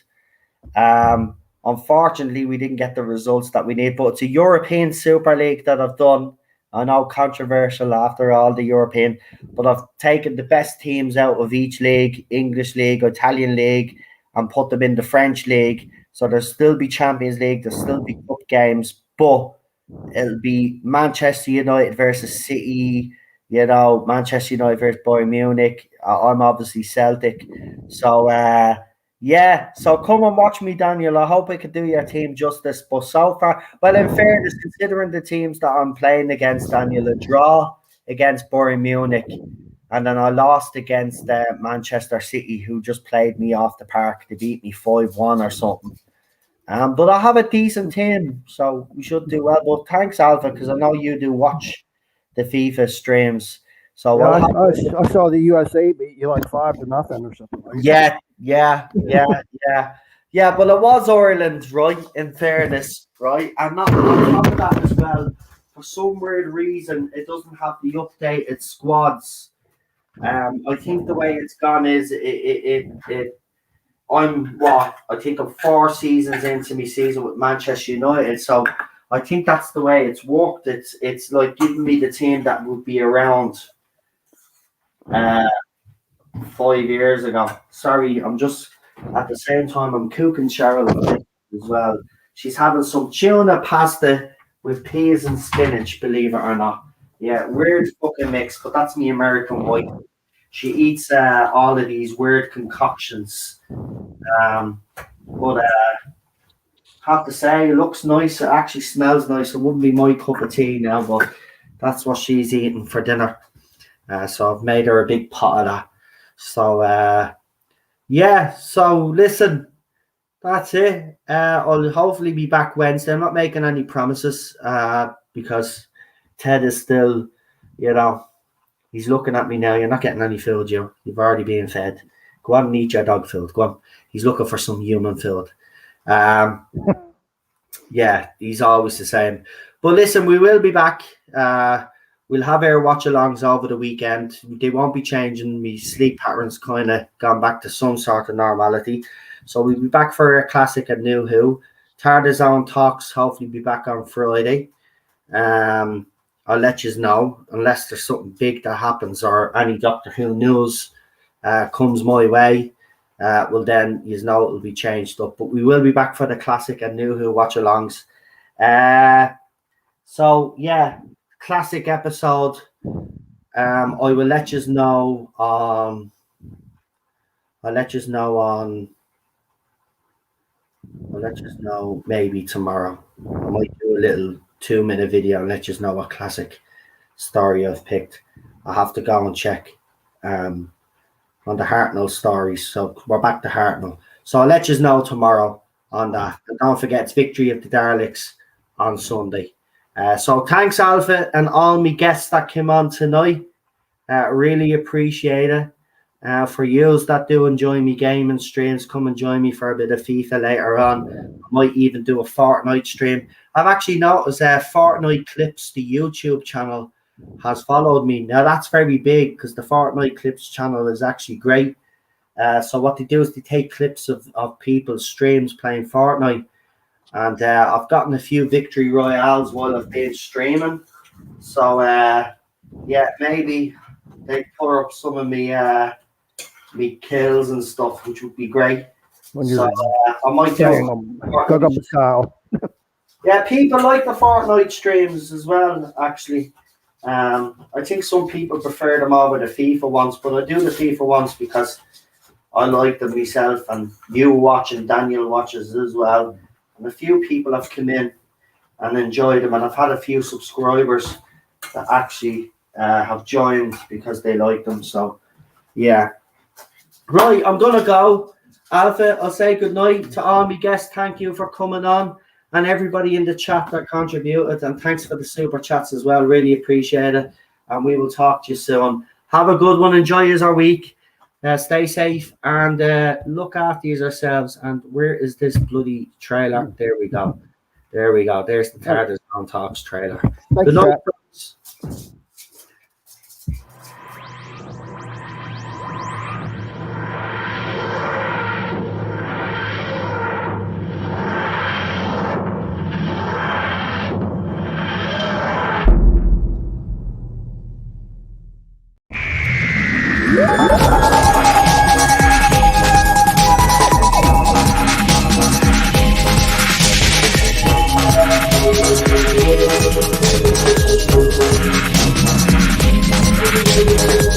Unfortunately, we didn't get the results that we need. But it's a European Super League that I've done. I know, controversial after all the European. But I've taken the best teams out of each league, English league, Italian league, and put them in the French league. So there'll still be Champions League, there'll still be cup games, but it'll be Manchester United versus City, Manchester United versus Bayern Munich. I'm obviously Celtic. So, so come and watch me, Daniel. I hope I can do your team justice. But so far, well, in fairness, considering the teams that I'm playing against, Daniel, a draw against Bayern Munich, and then I lost against Manchester City, who just played me off the park. They beat me 5-1 or something. But I have a decent team, so we should do well. But thanks, Alpha, because I know you do watch the FIFA streams. So I saw the USA beat you like 5-0 or something like that. Yeah. But it was Ireland, right? In fairness, right? And not on top of that as well. For some weird reason, it doesn't have the updated squads. I think the way it's gone is I'm 4 seasons into my season with Manchester United, so I think that's the way it's worked. It's like giving me the team that would be around 5 years ago. Sorry, I'm just at the same time I'm cooking Cheryl as well. She's having some tuna pasta with peas and spinach, believe it or not. Yeah, weird fucking mix, but that's me American wife. She eats all of these weird concoctions. But have to say, it looks nice. It actually smells nice. It wouldn't be my cup of tea now, but that's what she's eating for dinner. So I've made her a big pot of that. So, so listen, that's it. I'll hopefully be back Wednesday. I'm not making any promises because Ted is still You know, he's looking at me now. You're not getting any food, you. You've already been fed. Go on and eat your dog food. Go on. He's looking for some human food. Yeah, he's always the same. But listen, we will be back. We'll have our watch-alongs over the weekend. They won't be changing. My sleep patterns kind of gone back to some sort of normality. So we'll be back for a classic and new Who. Tardis on talks. Hopefully be back on Friday. I'll let you know, unless there's something big that happens or any Doctor Who news comes my way. Well, then you know it'll be changed up. But we will be back for the classic and new Who watch-alongs. So yeah, classic episode. I will let you know. I'll let you know maybe tomorrow. I might do a little 2-minute video and let you know what classic story I've picked. I have to go and check on the Hartnell stories. So we're back to Hartnell. So I'll let you know tomorrow on that. And don't forget, it's Victory of the Daleks on Sunday. So thanks, Alpha, and all my guests that came on tonight. Really appreciate it. For yous that do enjoy me gaming streams, come and join me for a bit of FIFA later on. I might even do a Fortnite stream. I've actually noticed Fortnite Clips, the YouTube channel, has followed me. Now that's very big because the Fortnite Clips channel is actually great. So what they do is they take clips of people's streams playing Fortnite. And I've gotten a few victory royales while I've been streaming. So yeah, maybe they put up some of me kills and stuff, which would be great. So I might do yeah, people like the Fortnite streams as well, actually. I think some people prefer them over the FIFA ones, but I do the FIFA ones because I like them myself, and you watch and Daniel watches as well. And a few people have come in and enjoyed them, and I've had a few subscribers that actually have joined because they like them. So, yeah. Right, I'm going to go. Alpha, I'll say good night to all my guests. Thank you for coming on, and everybody in the chat that contributed. And thanks for the super chats as well. Really appreciate it. And we will talk to you soon. Have a good one. Enjoy your week. Stay safe and look after yourselves. And where is this bloody trailer? There we go. There's the Tardis on Talks trailer. Good night, friends. Thank you.